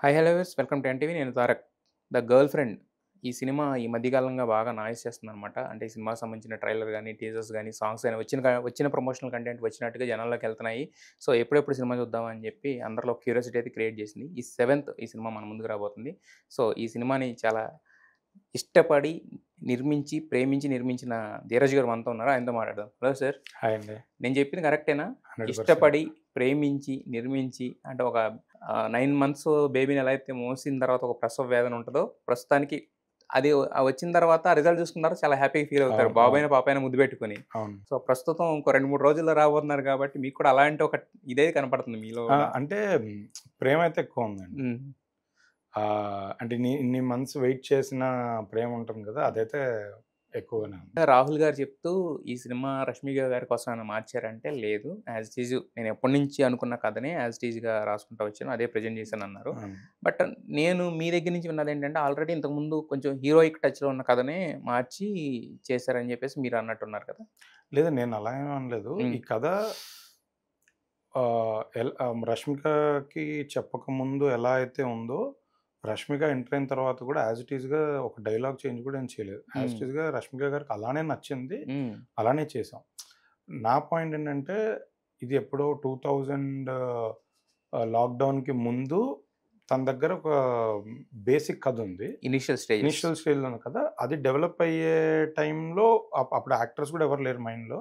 Hi hello viewers welcome to NTV. నేను Tarak. 'The girl friend' ఈ cinema ఈ మధ్య కాలంగా బాగా నాయిస్ చేస్తుందనమాట. అంటే ఈ సినిమాకి సంబంధించిన ట్రైలర్ గాని, టీజర్స్ గాని, సాంగ్స్ గాని వచ్చిన ప్రమోషనల్ కంటెంట్ వచ్చినట్టుగా జనాల్లోకెళ్తున్నాయి. సో, ఎప్పుడెప్పుడు సినిమా చూద్దామా అని చెప్పి అందరిలో క్యూరియాసిటీ అయితే క్రియేట్ చేసింది. ఈ సెవెంత్ ఈ సినిమా మన ముందుకు రాబోతుంది. సో, ఈ సినిమాని చాలా ఇష్టపడి, నిర్మించిన ధీరజ్ గారు మనతో ఉన్నారు. ఆయనతో మాట్లాడదాం. Hello sir. హాయ్ అండి. నేను చెప్పింది కరెక్టేనా? 100% ఇష్టపడి, ప్రేమించి, నిర్మించి అంటే ఒక 9 మంత్స్ బేబీని ఎలా అయితే మోసిన తర్వాత ఒక ప్రసవ వేదన ఉంటదో, ప్రస్తుతానికి అది వచ్చిన తర్వాత ఆ రిజల్ట్ చూసుకున్న తర్వాత చాలా హ్యాపీగా ఫీల్ అవుతారు. అవును. అవును. బాబోయిన, పాపైనా ముద్దు పెట్టుకొని. అవును. సో, ప్రస్తుతం ఇంకో 2, 3 రోజుల్లో రాబోతున్నారు కాబట్టి మీకు కూడా అలాంటి ఒక ఇదే కనపడుతుంది మీలో ఆ! గూడా. అంటే ప్రేమైతే ఎక్కువుందండి. హ్మ్. అంటే ఇన్ని మంత్స్ వెయిట్ చేసిన ప్రేమ ఉంటుంది కదా! అదైతే ఎక్కువగానే ఉంది. రాహుల్ గారు చెప్తూ ఈ సినిమా 'రష్మిక' గారి కోసం ఏమైనా మార్చారంటే లేదు. యాజ్ ఇట్ ఈజ్ నేను ఎప్పటినుంచి అనుకున్న కథనే యాజ్ ఇట్ ఈజ్‌గా రాసుకుంటూ వచ్చాను. అదే ప్రెజెంట్ చేశానన్నారు. అవును. బట్ నేను మీ దగ్గర నుంచి విన్నదేంటంటే ఆల్రెడీ ఇంతకుముందు కొంచెం హీరోయిక్ టచ్‌లో ఉన్న కథనే మార్చి చేశారని చెప్పేసి మీరు అన్నట్టున్నారు కదా! లేదు నేను అలా ఏమి అనలేదు. హ్మ్. ఈ కథ 'రష్మికకి' చెప్పకముందు ఎలా అయితే ఉందో, 'రష్మిక' ఎంటర్ అయిన తర్వాత కూడా యాజ్ ఇట్ ఈస్‌గా ఒక డైలాగ్ చేంజ్ కూడా ఏం చేయలేదు. యాజ్ హ్మ్. ఇట్ ఈస్‌గా 'రష్మిక' గారికి అలానే నచ్చింది. హ్మ్. అలానే చేసాం. నా పాయింట్ ఏంటంటే, ఇది ఎప్పుడో 2000 లాక్‌డౌన్‌కి ముందు తన దగ్గర ఒక బేసిక్ కథ ఉంది. Initial stages. ఇనిషియల్ స్టేజ్‌లో ఉన్న కథ. అది డెవలప్ అయ్యే టైంలో అప్పుడు యాక్టర్స్ కూడా ఎవరు లేరు మైండ్‌లో.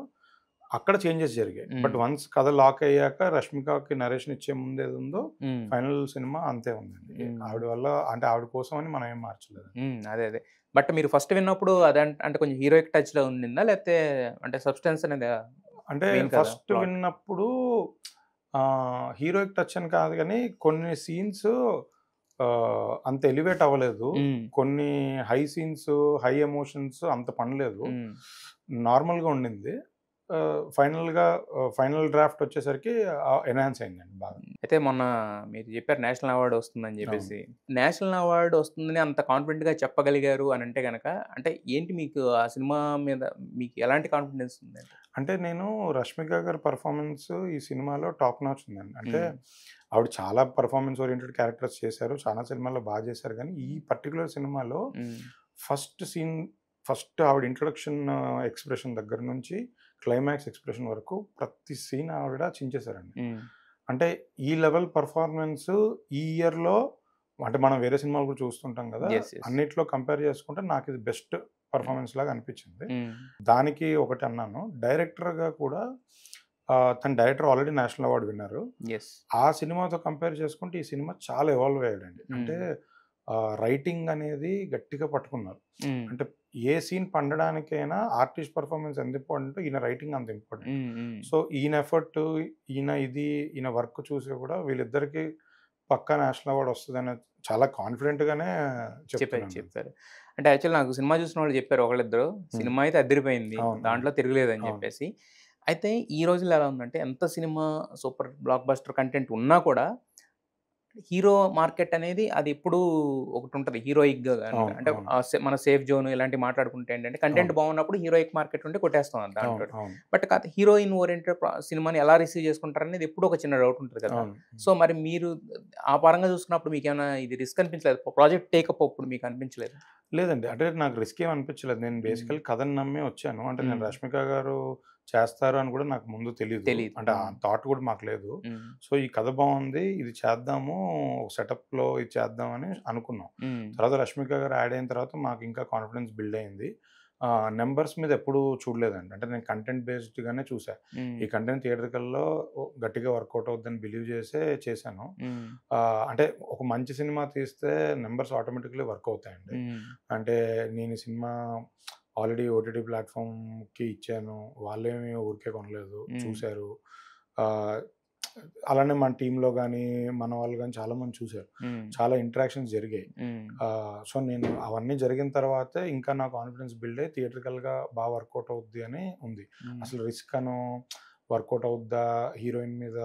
అక్కడ చేంజెస్ జరిగాయి. హ్మ్. బట్ వన్స్ కథ లాక్ అయ్యాక 'రష్మికకి' నరేషన్ ఇచ్చే ముందు ఏదుందో హ్మ్. ఫైనల్ సినిమా అంతే ఉందండి. హ్మ్. ఆవిడ వల్ల అంటే ఆవిడ కోసం అని మనం ఏం మార్చలేదు. అదే. బట్ మీరు ఫస్ట్ విన్నప్పుడు అంటే కొంచెం హీరోయిక్ టచ్‌లో ఉండిందా? లేకపోతే అంటే సబ్‌స్టెన్స్ అనేది అంటే మెయిన్ కదా! First plot. విన్నప్పుడు హీరోయిక్ టచ్ అని కాదు గానీ, కొన్ని సీన్స్ అంత ఎలివేట్ అవ్వలేదు. హ్మ్. కొన్ని హై సీన్స్, హై ఎమోషన్స్ అంత పడలేదు. హ్మ్. నార్మల్‌గా ఉండింది. ఫైనల్ డ్రాఫ్ట్ వచ్చేసరికి ఎన్హాన్స్ అయిందండి బాగా. అయితే మొన్న మీరు చెప్పారు నేషనల్ అవార్డ్ వస్తుందని అవును. జెప్పేసి. నేషనల్ అవార్డ్ వస్తుందని అంత కాన్ఫిడెంట్‌గా చెప్పగలిగారు అనంటే గనక, అంటే ఏంటి మీకు ఆ సినిమా మీద మీకు ఎలాంటి కాన్ఫిడెన్స్ ఉందండి? అంటే నేను 'రష్మిక' గారి పెర్ఫార్మన్స్ ఈ సినిమాలో టాప్ నాచ్ ఉందండి. అంటే హ్మ్. ఆవిడ చాలా పెర్ఫార్మన్స్ ఓరియెంటెడ్ క్యారెక్టర్స్ చేశారు. చాలా సినిమాల్లో చేశారు గానీ, ఈ పర్టిక్యులర్ సినిమాలో హ్మ్. ఫస్ట్ సీన్ ఫస్ట్ ఆవిడ ఇంట్రొడక్షన్ ఎక్స్‌ప్రెషన్ దగ్గర నుంచి క్లైమాక్స్ ఎక్స్‌ప్రెషన్ వరకు ప్రతి సీన్ ఆవిడ చించేశారండి. హ్మ్. అంటే ఈ లెవెల్ పెర్ఫార్మన్స్ ఈ ఇయర్‌లో అంటే మనం వేరే సినిమాలు కూడా చూస్తుంటాం గదా! యెస్. అన్నిట్లో కంపేర్ చేసుకుంటే నాకిది బెస్ట్ పెర్ఫార్మన్స్ లాగా అనిపించింది. హ్మ్. దానికి ఒకటన్నాను. డైరెక్టర్‌గా కూడా తను డైరెక్టర్ ఆల్రెడీ నేషనల్ అవార్డ్ విన్నరు. యెస్. ఆ సినిమాతో కంపేర్ చేసుకుంటే ఈ సినిమా చాలా ఎవాల్వ్ అయ్యాడండి. అంటే హ్మ్. రైటింగ్ అనేది గట్టిగా పట్టుకున్నారు. హ్మ్. అంటే ఏ సీన్ పండడానికైనా ఆర్టిస్ట్ పెర్ఫార్మన్స్ ఎంత ఇంపార్టెంటో ఈయన రైటింగ్ అంత ఇంపార్టెంట్. హ్మ్. సో, ఈయన ఎఫర్ట్, ఈయన వర్క్ చూసి కూడా వీళ్ళిద్దరికీ పక్కా నేషనల్ అవార్డ్ వస్తదని చాలా కాన్ఫిడెంట్‌గానే చెప్తున్నాను. చెప్పారు. అంటే యాక్చువల్లీ నాకు సినిమా చూసిన వాళ్ళు చెప్పారు ఒకళ్ళిద్దరు. హ్మ్. సినిమా అయితే అదిరిపోయింది. అవును. అవును. దాంట్లో తిరగలేదని అవును. జెప్పేసి. అయితే ఈ రోజుల్లో ఎలా ఉందంటే ఎంత cinema super block buster content ఉన్నా కూడా హీరో మార్కెట్ అనేది అది ఎప్పుడూ ఒకటుంటది. హీరోయిక్‌గా గాని అవును. అంటే అవును. మన సేఫ్ జోన్ ఇలాంటివి మాట్లాడుకుంటే ఏంటంటే కంటెంట్ అవును. బాగున్నప్పుడు హీరోయిక్ మార్కెట్ ఉంటే కొట్టేస్తాం అది అవును. దాంట్లో. అవును. బట్ హీరోయిన్ ఓరియెంటెడ్ సినిమాని ఎలా రిసీవ్ చేసుకుంటారనేది ఎప్పుడూ ఒక చిన్న డౌట్ ఉంటది కదా! అవును. సో, మరి మీరు ఆ పరంగా చూసుకున్నప్పుడు మీకేమైనా ఇది రిస్క్ అనిపించలేదా? ప్రాజెక్ట్ టేకప్ అప్పుడు మీకు అనిపించలేదా? లేదండి. అంటే నాకు రిస్క్ ఏమి అనిపించలేదు. నేను హ్మ్. బేసికల్లీ కథని నమ్మే వచ్చాను. అంటే నేను హ్మ్. 'రష్మిక' గారు చేస్తారు అని కూడా నాకు ముందు తెలీదు. తెలీదు. అంటే ఆ థాట్ కూడా మాకు లేదు. హ్మ్. సో, ఈ కథ బావుంది. ఇది చేద్దాము. ఒక సెటప్‌లో ఇది చేద్దామని అనుకున్నాం. హ్మ్. తర్వాత 'రష్మిక' గారు యాడ్ అయిన తర్వాత మాకు ఇంకా కాన్ఫిడెన్స్ బిల్డ్ అయింది. నంబర్స్ మీద ఎప్పుడూ చూడలేదండి. అంటే నేను కంటెంట్ బేస్డ్‌గానే చూసా. హ్మ్. ఈ కంటెంట్ థియేట్రికల్‌లో గట్టిగా వర్కౌట్ అవుద్దని బిలీవ్ చేసే చేశాను. హ్మ్. అంటే ఒక మంచి సినిమా తీస్తే నంబర్స్ ఆటోమేటిక్‌లీ వర్క్ అవుతాయండి. హ్మ్. అంటే నేను ఈ సినిమా ఆల్రెడీ ఓటీటీ ప్లాట్‌ఫార్మ్‌కి ఇచ్చాను. వాళ్ళేమి ఊరికే కొనలేదు. హ్మ్. చూసారు. ఆహ్, అలానే మన టీమ్‌లో గాని, మన వాళ్ళు గాని చాలామంది చూసారు. హ్మ్. చాలా ఇంటరాక్షన్స్ జరిగాయి. హ్మ్. సో, నేను అవన్నీ జరిగిన తర్వాతే ఇంకా నా కాన్ఫిడెన్స్ బిల్డ్ అయ్యి థియేట్రికల్‌గా వర్కౌట్ అవుద్ది అని ఉంది. హ్మ్. అసలు రిస్క్ అనో, వర్కౌట్ అవుద్దా? హీరోయిన్ మీద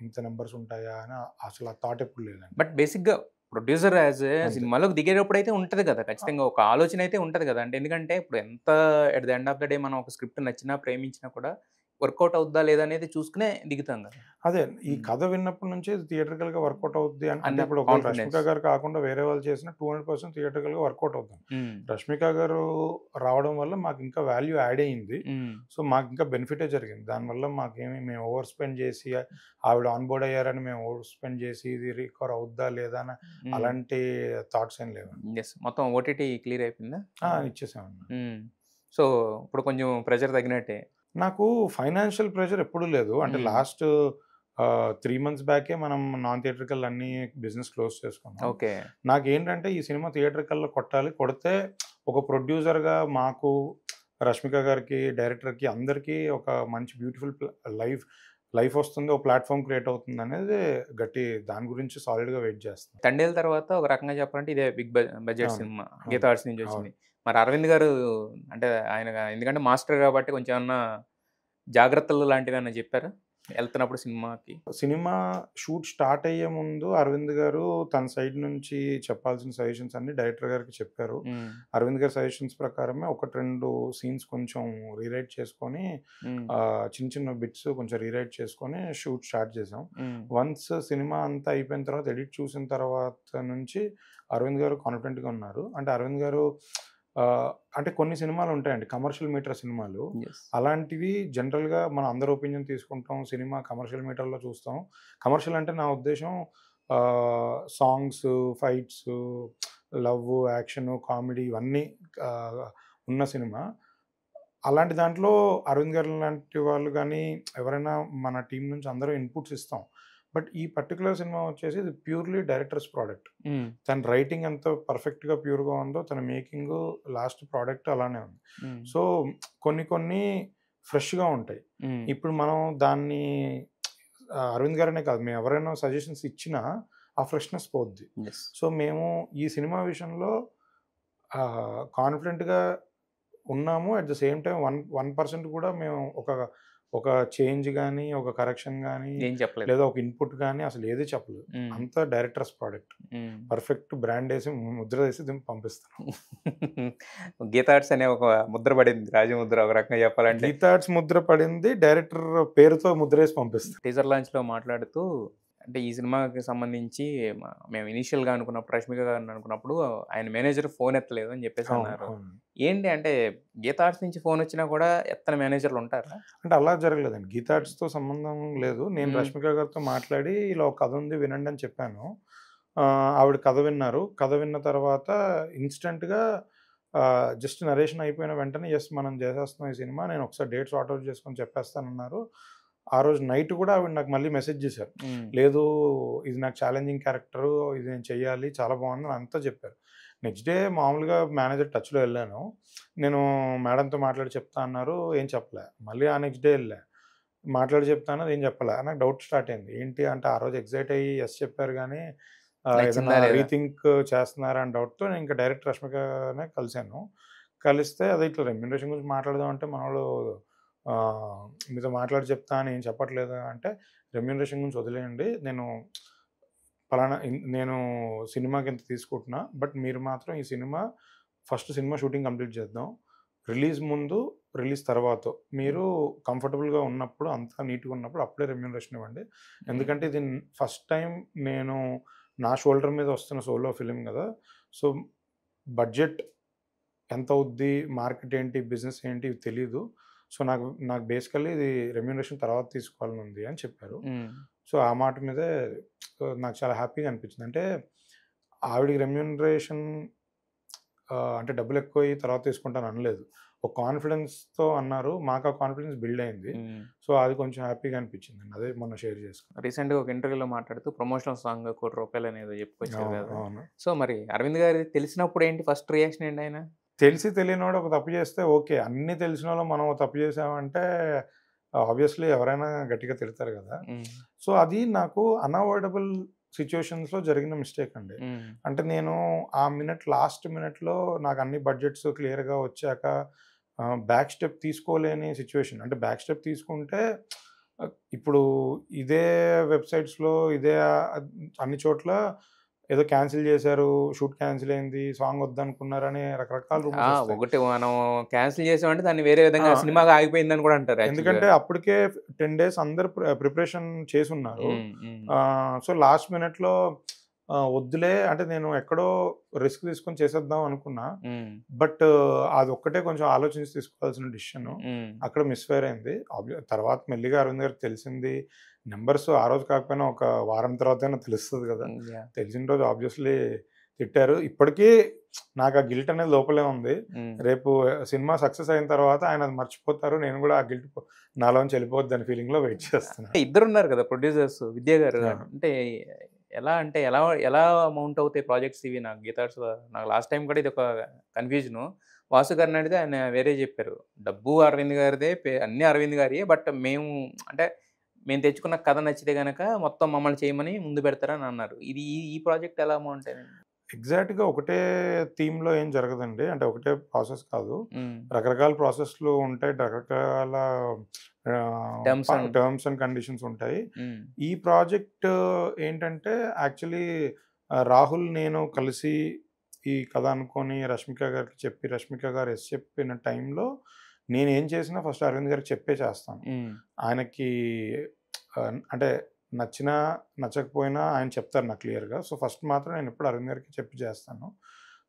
ఇంత నంబర్స్ ఉంటాయా? అని అసలు ఆ థాట్ ఎప్పుడు లేదండి. బట్ బేసిక్‌గా ప్రొడ్యూసర్ యాస్ ఎ అంతే. సినిమాలోకి దిగేటప్పుడైతే ఉంటది కదా! అ ఖచ్చితంగా ఒక ఆలోచన అయితే ఉంటది కదా! అంటే ఎందుకంటే ఇప్పుడు ఎంత at the end of the day మనం ఒక స్క్రిప్ట్ నచ్చినా, ప్రేమించినా కూడా వర్కౌట్ అవుద్దా లేదా అనేది చూసుకునే దిగుతాం కదా! అదే ఈ హ్మ్. కథ విన్నప్పటి నుంచే థియేట్రికల్‌గా వర్కౌట్ అవుద్ది అంటే అన్న ఇప్పుడు ఒకవేళ కాన్ఫిడెన్స్. 'రష్మిక' గారు కాకుండా వేరే వాళ్ళు చేసినా 200% థియేట్రికల్‌గా వర్కౌట్ అవుతుంది. హ్మ్. 'రష్మిక' గారు రావడం వల్ల మాకింకా వాల్యూ యాడ్ అయింది. హ్మ్. సో, మాకింకా బెనిఫిటే జరిగింది. దానివల్ల మేము ఓవర్ స్పెండ్ చేసి ఆవిడ ఆన్ బోర్డ్ అయ్యారని మేము ఓవర్ స్పెండ్ చేసి ఇది రికవర్ అవుద్దా లేదా అని హ్మ్. అలాంటి థాట్స్ ఏం లేవండి. యెస్. మొత్తం ఓటీటీ క్లియర్ అయిపోయిందా? ఇచ్చేసామండి. హ్మ్. సో, ఇప్పుడు కొంచెం ప్రెషర్ తగ్గినట్టే. నాకు ఫైనాన్షియల్ ప్రెషర్ ఎప్పుడూ లేదు. అంటే హ్మ్. లాస్ట్ 3 మంత్స్ బ్యాకే మనం నాన్ థియేట్రికల్ అన్నీ బిజినెస్ క్లోజ్ చేసుకున్నాం. ఓకే. నాకేంటంటే ఈ సినిమా థియేట్రికల్‌లో కొట్టాలి. కొడితే ఒక ప్రొడ్యూసర్‌గా మాకు, రష్మిక గారికి, డైరెక్టర్‌కి అందరికీ ఒక మంచి బ్యూటిఫుల్ లైఫ్ లైఫ్ వస్తుంది. ఒక ప్లాట్‌ఫార్మ్ క్రియేట్ అవుతుందనేది దాని గురించి సాలిడ్‌గా వెయిట్ చేస్తున్నా. 'తండేల్' తర్వాత ఒక రకంగా చెప్పాలంటే ఇదే బిగ్ బడ్జెట్ అవును. సినిమా. అవును. 'గీతా ఆర్ట్స్' నుంచి అవును. వచ్చింది. మరి అరవింద్ గారు అంటే ఆయన ఎందుకంటే మాస్టర్ కాబట్టి కొంచెం ఏమన్నా జాగ్రత్తలు లాంటివేమన్నా చెప్పారా? ఎళ్తున్నప్పుడు సినిమాకి? సినిమా షూట్ స్టార్ట్ అయ్యే ముందు అరవింద్ గారు తన సైడ్ నుంచి చెప్పాల్సిన సజెషన్స్ అన్నీ డైరెక్టర్ గారికి చెప్పారు. హ్మ్. అరవింద్ గారి సజెషన్స్ ప్రకారమే 1, 2 సీన్స్ కొంచెం రీరైట్ చేసుకొని హ్మ్. చిన్న చిన్న బిట్స్ కొంచెం రీరైట్ చేసుకొని షూట్ స్టార్ట్ చేసాం. హ్మ్. వన్స్ సినిమా అంతా అయిపోయిన తర్వాత ఎడిట్ చూసిన తర్వాత నుంచి అరవింద్ గారు కాన్ఫిడెంట్‌గా ఉన్నారు. అంటే అరవింద్ గారు అంటే కొన్ని సినిమాలుంటాయండి కమర్షియల్ మీటర్ సినిమాలు. యెస్. అలాంటివి జనరల్‌గా మనం అందరి ఒపీనియన్ తీసుకుంటాం. సినిమా కమర్షియల్ మీటర్‌లో చూస్తాం. కమర్షియల్ అంటే నా ఉద్దేశ్యం songs, fights, love, action, comedy ఇవన్నీ ఆహ్, ఉన్న సినిమా. అలాంటి దాంట్లో అరవింద్ గారు లాంటి వాళ్ళు గానీ, ఎవరైనా మన టీమ్ నుంచి అందరూ ఇన్‌పుట్స్ ఇస్తాం. బట్ ఈ పర్టిక్యులర్ సినిమా వచ్చేసి ఇది ప్యూర్‌లీ డైరెక్టర్స్ ప్రొడక్ట్. హ్మ్. తన రైటింగ్ ఎంత పర్ఫెక్ట్‌గా, ప్యూర్‌గా ఉందో, తన మేకింగు, లాస్ట్ ప్రొడక్ట్ అలానే ఉంది. హ్మ్. సో, కొన్ని కొన్ని ఫ్రెష్‌గా ఉంటాయి. హ్మ్. ఇప్పుడు మనం దాన్ని అరవింద్ గారనే కాదు, మేము ఎవరైనా సజెషన్స్ ఇచ్చినా ఆ ఫ్రెష్‌నెస్ పోద్ది. యెస్. సో, మేము ఈ సినిమా విషయంలో కాన్ఫిడెంట్‌గా ఉన్నాము. అట్ ద సేమ్ టైమ్ 1% కూడా మేము ఒక ఒక చేంజ్ గాని, ఒక కరెక్షన్ గాని, ఏం చెప్పలేదు. లేదా ఒక ఇన్‌పుట్ గాని అసలు ఏది చెప్పలేదు. హ్మ్. అంతా డైరెక్టర్స్ ప్రొడక్ట్. హ్మ్. పర్ఫెక్ట్ బ్రాండేసి ముద్ర వేసి పంపిస్తున్నాం. 'గీతా ఆర్ట్స్' అనే ఒక ముద్ర పడింది. రాజముద్ర ఒక రకంగా చెప్పాలంటే. గీతా ఆర్ట్స్ ముద్ర పడింది. డైరెక్టర్ పేరుతో ముద్రేసి పంపిస్తాం. టీజర్ లాంచ్‌లో మాట్లాడుతూ అంటే ఈ సినిమాకి సంబంధించి మేము ఇనీషియల్‌గా అనుకున్నప్పుడు 'రష్మిక' గారిని అనుకున్నప్పుడు ఆయన మేనేజర్ ఫోన్ ఎత్తలేదు అని చెప్పేసి అవును. అన్నారు. అవును. ఏంటి అంటే 'గీతా ఆర్ట్స్' నుంచి ఫోన్ వచ్చినా కూడా ఎత్తని మేనేజర్‌లు ఉంటారా? అంటే అలా జరగలేదండి. గీతా ఆర్ట్స్‌తో సంబంధం లేదు. నేను హ్మ్. రష్మిక గారితో మాట్లాడి ఇలా ఒక కథ ఉంది వినండి అని చెప్పాను. ఆవిడ కథ విన్నారు. కథ విన్న తర్వాత ఇన్‌స్టంట్‌గా జస్ట్ నరేషన్ అయిపోయిన వెంటనే యెస్ మనం చేసేస్తున్నాం ఈ సినిమా. నేను ఒకసారి డేట్ సార్ట్ ఔట్ చేసుకొని చెప్పేస్తానన్నారు. ఆ రోజు నైట్ కూడా ఆవిడ నాకు మళ్ళీ మెసేజ్ చేశారు. హ్మ్. లేదు ఇది నాకు ఛాలెంజింగ్ క్యారెక్టరు. ఇది నేను చెయ్యాలి. చాలా బాగుంది అని అంతా చెప్పారు. నెక్స్ట్ డే మామూలుగా మేనేజర్ టచ్‌లో ఎళ్ళాను. నేను మేడంతో మాట్లాడి చెప్తా అన్నారు. ఏం చెప్పలే. మళ్ళీ ఆ నెక్స్ట్ డే ఎళ్ళా. మాట్లాడి చెప్తా అన్నది ఏం చెప్పలే. నాకు డౌట్ స్టార్ట్ అయింది. ఏంటి అంటే ఆ రోజు ఎక్సైట్ అయ్యి యెస్ చెప్పారు గానీ ఏదన్నా నచ్చిందా లేదా? రీథింక్ చేస్తున్నారా అని డౌట్‌తో నేను ఇంకా డైరెక్ట్ రష్మికనే కలిసాను. కలిస్తే అదే ఇట్లా రెమ్యూనరేషన్ గురించి మాట్లాడదాం అంటే మనోళ్ళు ఆహ్, మీతో మాట్లాడి చెప్తా అని ఏం చెప్పట్లేదు అంటే, రెమ్యూనరేషన్ గురించి వదిలేయండి. పలానా నేను సినిమాకి ఇంత తీసుకుంటున్నా. బట్ మీరు మాత్రం ఈ cinema first cinema shooting complete చేద్దాం. రిలీజ్ ముందు, రిలీజ్ తర్వాతో హ్మ్. మీరు కంఫర్టబుల్‌గా ఉన్నప్పుడు, అంతా నీట్‌గా ఉన్నప్పుడు అప్పుడే రెమ్యూనరేషన్ ఇవ్వండి. హ్మ్. ఎందుకంటే ఇది ఫస్ట్ టైమ్ నేను నా షోల్డర్ మీద వస్తున్న సోలో ఫిల్మ్ గదా! సో, బడ్జెట్ ఎంతవుద్ది, మార్కెట్ ఏంటి, బిజినెస్ ఏంటి ఇవి తెలీదు. సో, నాకు నాకు బేసికల్లీ ఇది రెమ్యూనరేషన్ తర్వాత తీసుకోవాలనుంది అని చెప్పారు. హ్మ్. సో, ఆ మాట మీదే నాకు చాలా హ్యాపీగా అనిపించింది. అంటే ఆవిడకి రెమ్యూనరేషన్ అంటే డబ్బులెక్కువయ్యి తర్వాత తీసుకుంటాను అనలేదు. ఒక కాన్ఫిడెన్స్‌తో అన్నారు. మాకు ఆ కాన్ఫిడెన్స్ బిల్డ్ అయింది. హ్మ్. సో, అది కొంచెం హ్యాపీగా అనిపించిందండి. అదే మొన్న షేర్ చేసుకున్నా. రీసెంట్‌గా ఒక ఇంటర్వ్యూలో మాట్లాడుతూ ప్రమోషనల్ సాంగ్ రూ. 1,00,00,000 అనేదో చెప్పుకొచ్చారు అవును. కదా! అవును. సో, మరి అరవింద్ గారిది తెలిసినప్పుడు ఏంటి ఫస్ట్ రియాక్షన్ ఏంటి ఆయన? తెలిసి తెలియనోడు ఒక తప్పు చేస్తే ఓకే. అన్నీ తెలిసినోళ్ళం మనం ఓ తప్పు చేశామంటే ఆబ్వియస్‌లీ ఎవరైనా గట్టిగా తిడతారు గదా! హ్మ్. సో, అది నాకు అన్‌అవాయిడబుల్ సిట్యుయేషన్స్‌లో జరిగిన మిస్టేక్ అండి. హ్మ్. అంటే నేను ఆ లాస్ట్ మినిట్‌లో నాకు అన్ని బడ్జెట్స్ క్లియర్‌గా వచ్చాక బ్యాక్ స్టెప్ తీసుకోలేని సిట్యుయేషన్. అంటే బ్యాక్ స్టెప్ తీసుకుంటే ఇప్పుడు ఇదే వెబ్‌సైట్స్‌లో ఇదే అన్ని చోట్ల ఏదో క్యాన్సిల్ చేశారు, షూట్ క్యాన్సిల్ అయింది, సాంగ్ వద్దనుకున్నారని రకరకాల రూమర్స్ వస్తాయి. ఒకటి మనం క్యాన్సిల్ చేసామంటే దాన్ని వేరే విధంగా ఆ! సినిమాగా ఆగిపోయిందని కూడా అంటారు యాక్చువల్‌గా. ఎందుకంటే అప్పటికే 10 డేస్ అందరూ ప్రిపరేషన్ చేసున్నారు. హ్మ్. హ్మ్. సో, లాస్ట్ మినిట్‌లో వద్దులే అంటే నేను ఎక్కడో రిస్క్ తీసుకొని చేసేద్దాం అనుకున్నా. హ్మ్. బట్ అదొక్కటే కొంచెం ఆలోచించి తీసుకోవాల్సిన డిసిషను. హ్మ్. అక్కడ మిస్‌ఫైర్ అయింది. తర్వాత మెల్లిగా అరవింద్ గారికి తెలిసింది. నంబర్స్ ఆ రోజు కాకపోయినా ఒక వారం తర్వాతైనా తెలుస్తది గదా! హ్మ్. యాహ్! తెలిసిన రోజు ఆబ్వియస్‌లీ తిట్టారు. ఇప్పటికీ నాకు ఆ గిల్ట్ అనేది లోపలే ఉంది. హ్మ్. రేపు సినిమా సక్సెస్ అయిన తర్వాత ఆయన అది మర్చిపోతారు. నేను గూడా ఆ గిల్ట్ నాలోంచి ఎళ్ళిపోద్దని ఫీలింగ్‌లో వెయిట్ చేస్తున్నా. అంటే ఇద్దరున్నారు కదా! ప్రొడ్యూసర్స్ విద్యా గారు. యాహ్! అంటే ఎలా ఎలా మౌంట్ అవుతాయి ప్రాజెక్ట్స్ ఇవి? నాకు గీతార్ట్స్‌లో నాకు లాస్ట్ టైమ్ కూడా ఇదొక కన్‌ఫ్యూజను. వాసు గారిని అడిగితే ఆయన వేరే చెప్పారు. డబ్బు అరవింద్ గారిదే, అన్నీ అరవింద్ గారియ్యే. బట్ అంటే మేము తెచ్చుకున్న కథ నచ్చితే గనక మొత్తం మమ్మల్ని చేయమని ముందు పెడతారని అన్నారు. ఇది ఈ ఈ ప్రాజెక్ట్ ఎలా మౌంట్ అయిందండి? ఎగ్జాక్ట్‌గా ఒకటే థీమ్‌లో ఏం జరగదండి. అంటే ఒకటే ప్రాసెస్ కాదు. హ్మ్. రకరకాల ప్రాసెస్‌లు ఉంటాయి. రకరకాల terms and terms and conditions ఉంటాయి. హ్మ్. ఈ ప్రాజెక్ట్ ఏంటంటే యాక్చువల్లీ రాహుల్, నేను కలిసి ఈ కథ అనుకోని రష్మిక గారికి చెప్పి, రష్మిక గారు యెస్ చెప్పిన టైంలో నేనేం చేసినా ఫస్ట్ అరవింద్ గారికి చెప్పే చేస్తాను. హ్మ్. ఆయనకి అంటే నచ్చినా, నచ్చకపోయినా ఆయన చెప్తారు నాకు క్లియర్‌గా. సో, ఫస్ట్ మాత్రం నేనెప్పుడు అరవింద్ గారికి చెప్పి చేస్తాను.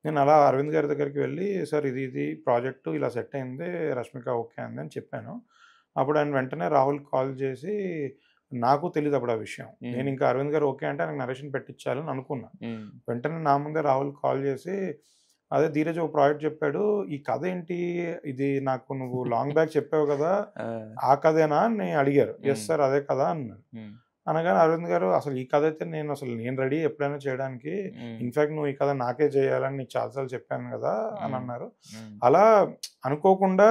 నేను అలా అరవింద్ గారి దగ్గరికి వెళ్ళి, "సార్ ఇది ప్రాజెక్టు ఇలా సెట్ అయింది. రష్మిక ఓకే అంది" అని చెప్పాను. అప్పుడు ఆయన వెంటనే రాహుల్‌కి కాల్ చేసి నాకు తెలీదప్పుడు ఆ విషయం. హ్మ్. నేనింకా అరవింద్ గారు ఓకే అంటే ఆయనకి నరేషన్ పెట్టిచ్చాలని అనుకున్నా. హ్మ్. వెంటనే నా ముందే రాహుల్‌కి కాల్ చేసి, "అదే ధీరజ్ ఒక ప్రాజెక్ట్ చెప్పాడు. ఈ కథ ఏంటి? ఇది నాకు నువ్వు లాంగ్ బ్యాక్ చెప్పావు కదా! ఆ! ఆ కథేనా?" అని అడిగారు. "యెస్ హ్మ్. సార్ అదే కథ" అన్నాను. హ్మ్. అనగానే అరవింద్ గారు అసలు ఈ కథ అయితే నేను రెడీ ఎప్పుడైనా చేయడానికి. హ్మ్. ఇన్‌ఫాక్ట్ నువ్వు ఈ కథ నాకే చేయాలని నీకు చాలా సార్లు చెప్పాను గదా! అని హ్మ్. అన్నారు. హ్మ్. అలా అనుకోకుండా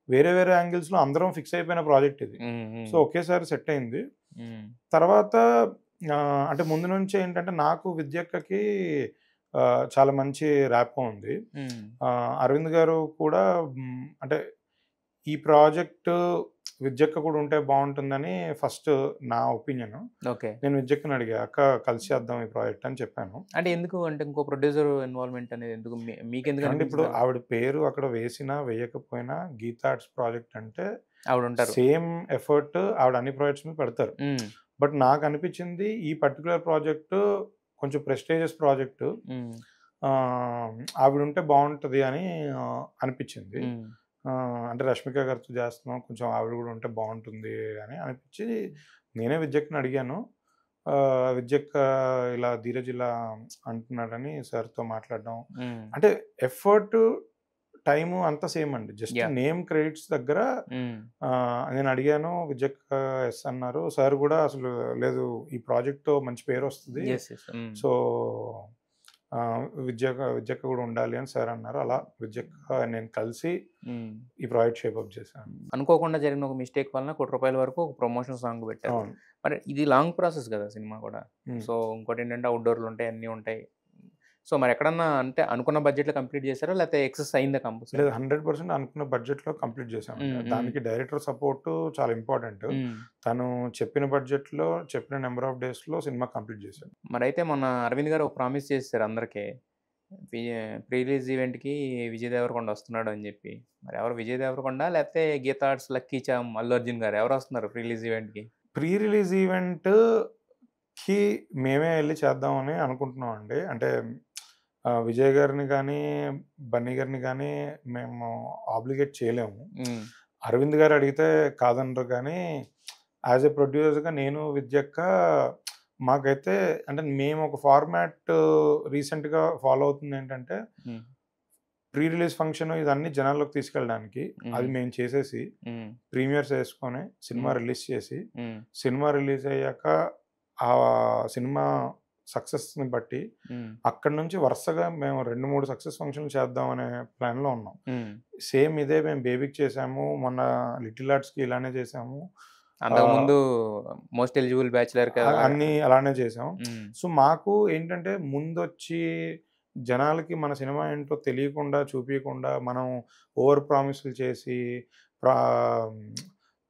వేరే వేరే యాంగిల్స్‌లో అందరం ఫిక్స్ అయిపోయిన ప్రాజెక్ట్ ఇది. హ్మ్. సో, హ్మ్. ఒకేసారి సెట్ అయింది. హ్మ్. తర్వాత అంటే ముందు నుంచే ఏంటంటే నాకు విద్యక్కకి చాలా మంచి ర్యాపో ఉంది. హ్మ్. అరవింద్ గారు కూడా అంటే ఈ ప్రాజెక్టు విద్యక్క కూడా ఉంటే బావుంటుందని ఫస్ట్ నా ఒపీనియను. ఓకే. నేను విద్యక్కని అడిగా, "అక్క కలిసి చేద్దాం ఈ ప్రాజెక్ట్" అని చెప్పాను. అంటే ఎందుకు అంటే ఇంకో ప్రొడ్యూసర్ ఇన్వాల్వ్‌మెంట్ అనేది ఎందుకు మీకెందుకు ఏవండీ ఇప్పుడు అనిపించింది? ఆవిడ పేరు అక్కడ వేసినా, వేయకపోయినా గీతా ఆర్ట్స్ ప్రాజెక్ట్ అంటే ఆవిడుంటారు. సేమ్ ఎఫర్ట్ ఆవిడ అన్ని ప్రాజెక్ట్స్ మీద పెడతారు. హ్మ్. బట్ నాకనిపించింది ఈ పర్టిక్యులర్ ప్రాజెక్టు కొంచెం ప్రెస్టీజియస్ ప్రాజెక్టు. హ్మ్. ఆవిడుంటే బావుంటది అని అనిపించింది. హ్మ్. అంటే రష్మిక గారితో చేస్తున్నాం. కొంచెం ఆవిడ గూడా ఉంటే బావుంటుంది అని అనిపించి, నేనే విద్యక్కని అడిగాను. విద్యక్క ఇలా ధీరజ్ ఇలా అంటున్నాడని సార్‌తో మాట్లాడడం. హ్మ్. అంటే ఎఫర్టు, టైము అంతా సేమ్ అండి. Just yeah! నేమ్ క్రెడిట్స్ దగ్గర హ్మ్. నేను అడిగాను. విద్యక్క యెస్ అన్నారు. సార్ గూడా అసలు లేదు ఈ ప్రాజెక్ట్‌తో మంచి పేరొస్తది. యెస్. యెస్. హ్మ్. సో, విద్యక్క గూడా ఉండాలి అని సార్ అన్నారు. అలా విద్యక్క నేను కలిసి హ్మ్. ఈ ప్రాజెక్ట్ షేపప్ చేశాను. అనుకోకుండా జరిగిన ఒక మిస్టేక్ వలన రూ. 1,00,00,000 వరకు ఒక ప్రమోషన్ సాంగ్ పెట్టారు. అవును. మరి ఇది లాంగ్ ప్రాసెస్ గదా! సినిమా కూడా. హ్మ్. సో, ఇంకోటేంటంటే ఔట్‌డోర్‌లుంటాయి, అన్నీ ఉంటాయి. సో, మరెక్కడన్నా అంటే అనుకున్న బడ్జెట్‌లో కంప్లీట్ చేసారా? లేకపోతే ఎక్సెస్ అయిందా లేదు కంపల్సరీ? 100% అనుకున్న బడ్జెట్‌లో కంప్లీట్ చేశామండి. హ్మ్. హ్మ్. దానికి డైరెక్టర్ సపోర్టు చాలా ఇంపార్టెంటు. హ్మ్. తను చెప్పిన బడ్జెట్‌లో, చెప్పిన నంబర్ ఆఫ్ డేస్‌లో సినిమా కంప్లీట్ చేశాడు. మరైతే మొన్న అరవింద్ గారు ఒక ప్రామిస్ చేసేసారు అందరికి. వి ప్రీ రిలీజ్ ఈవెంట్‌కి విజయ్ దేవరకొండ వస్తున్నాడు అని జెప్పి. మరెవరు విజయ్ దేవరకొండ లేకపోతే గీతా ఆర్ట్స్ లక్కీ చామ్ అల్లు అర్జున్ గారు ఎవరొస్తున్నారు ప్రీ రిలీజ్ ఈవెంట్‌కి? ప్రీ రిలీజ్ ఈవెంట్‌కి మేమే ఎళ్లి చేద్దామని అనుకుంటున్నామండి. అంటే విజయ్ గారిని గానీ, బన్నీ గారిని గానీ మేము ఆబ్లిగేట్ చేయలేము. హ్మ్. అరవింద్ గారు అడిగితే కాదనరు గానీ, యాస్ ఎ ప్రొడ్యూసర్‌గా నేను, విద్యక్క మాకైతే అంటే మేము ఒక ఫార్మాట్ రీసెంట్‌గా ఫాలో అవుతుందేంటంటే, హ్మ్. ప్రీ రిలీజ్ ఫంక్షన్ ఇదన్నీ జనాల్లోకి తీసుకెళ్ళడానికి హ్మ్. అది మేము చేసేసి, హ్మ్. ప్రీమియర్స్ యేసుకొని, సినిమా హ్మ్. రిలీజ్ చేసి, హ్మ్. సినిమా రిలీజ్ అయ్యాక ఆ సినిమా సక్సెస్‌ని బట్టి హ్మ్. అక్కడి నుంచి వరుసగా మేము 2, 3 సక్సెస్ ఫంక్షన్‌లు చేద్దాం అనే ప్లాన్‌లో ఉన్నాం. హ్మ్. సేమ్ ఇదే మేము 'బేబీకి' చేసాము. మొన్న 'లిటిల్ ఆర్ట్స్‌కి' ఇలానే చేసాము. ఆహ్, అంతకుముందు మోస్ట్ ఎలిజిబుల్ బ్యాచిలర్‌కి అలాగా. అన్నీ అలానే చేసాం. హ్మ్. సో, మాకు ఏంటంటే ముందొచ్చి జనాలకి మన సినిమా ఏంటో తెలియకుండా, చూపియకుండా మనం ఓవర్ ప్రామిస్‌లు చేసి ప్రా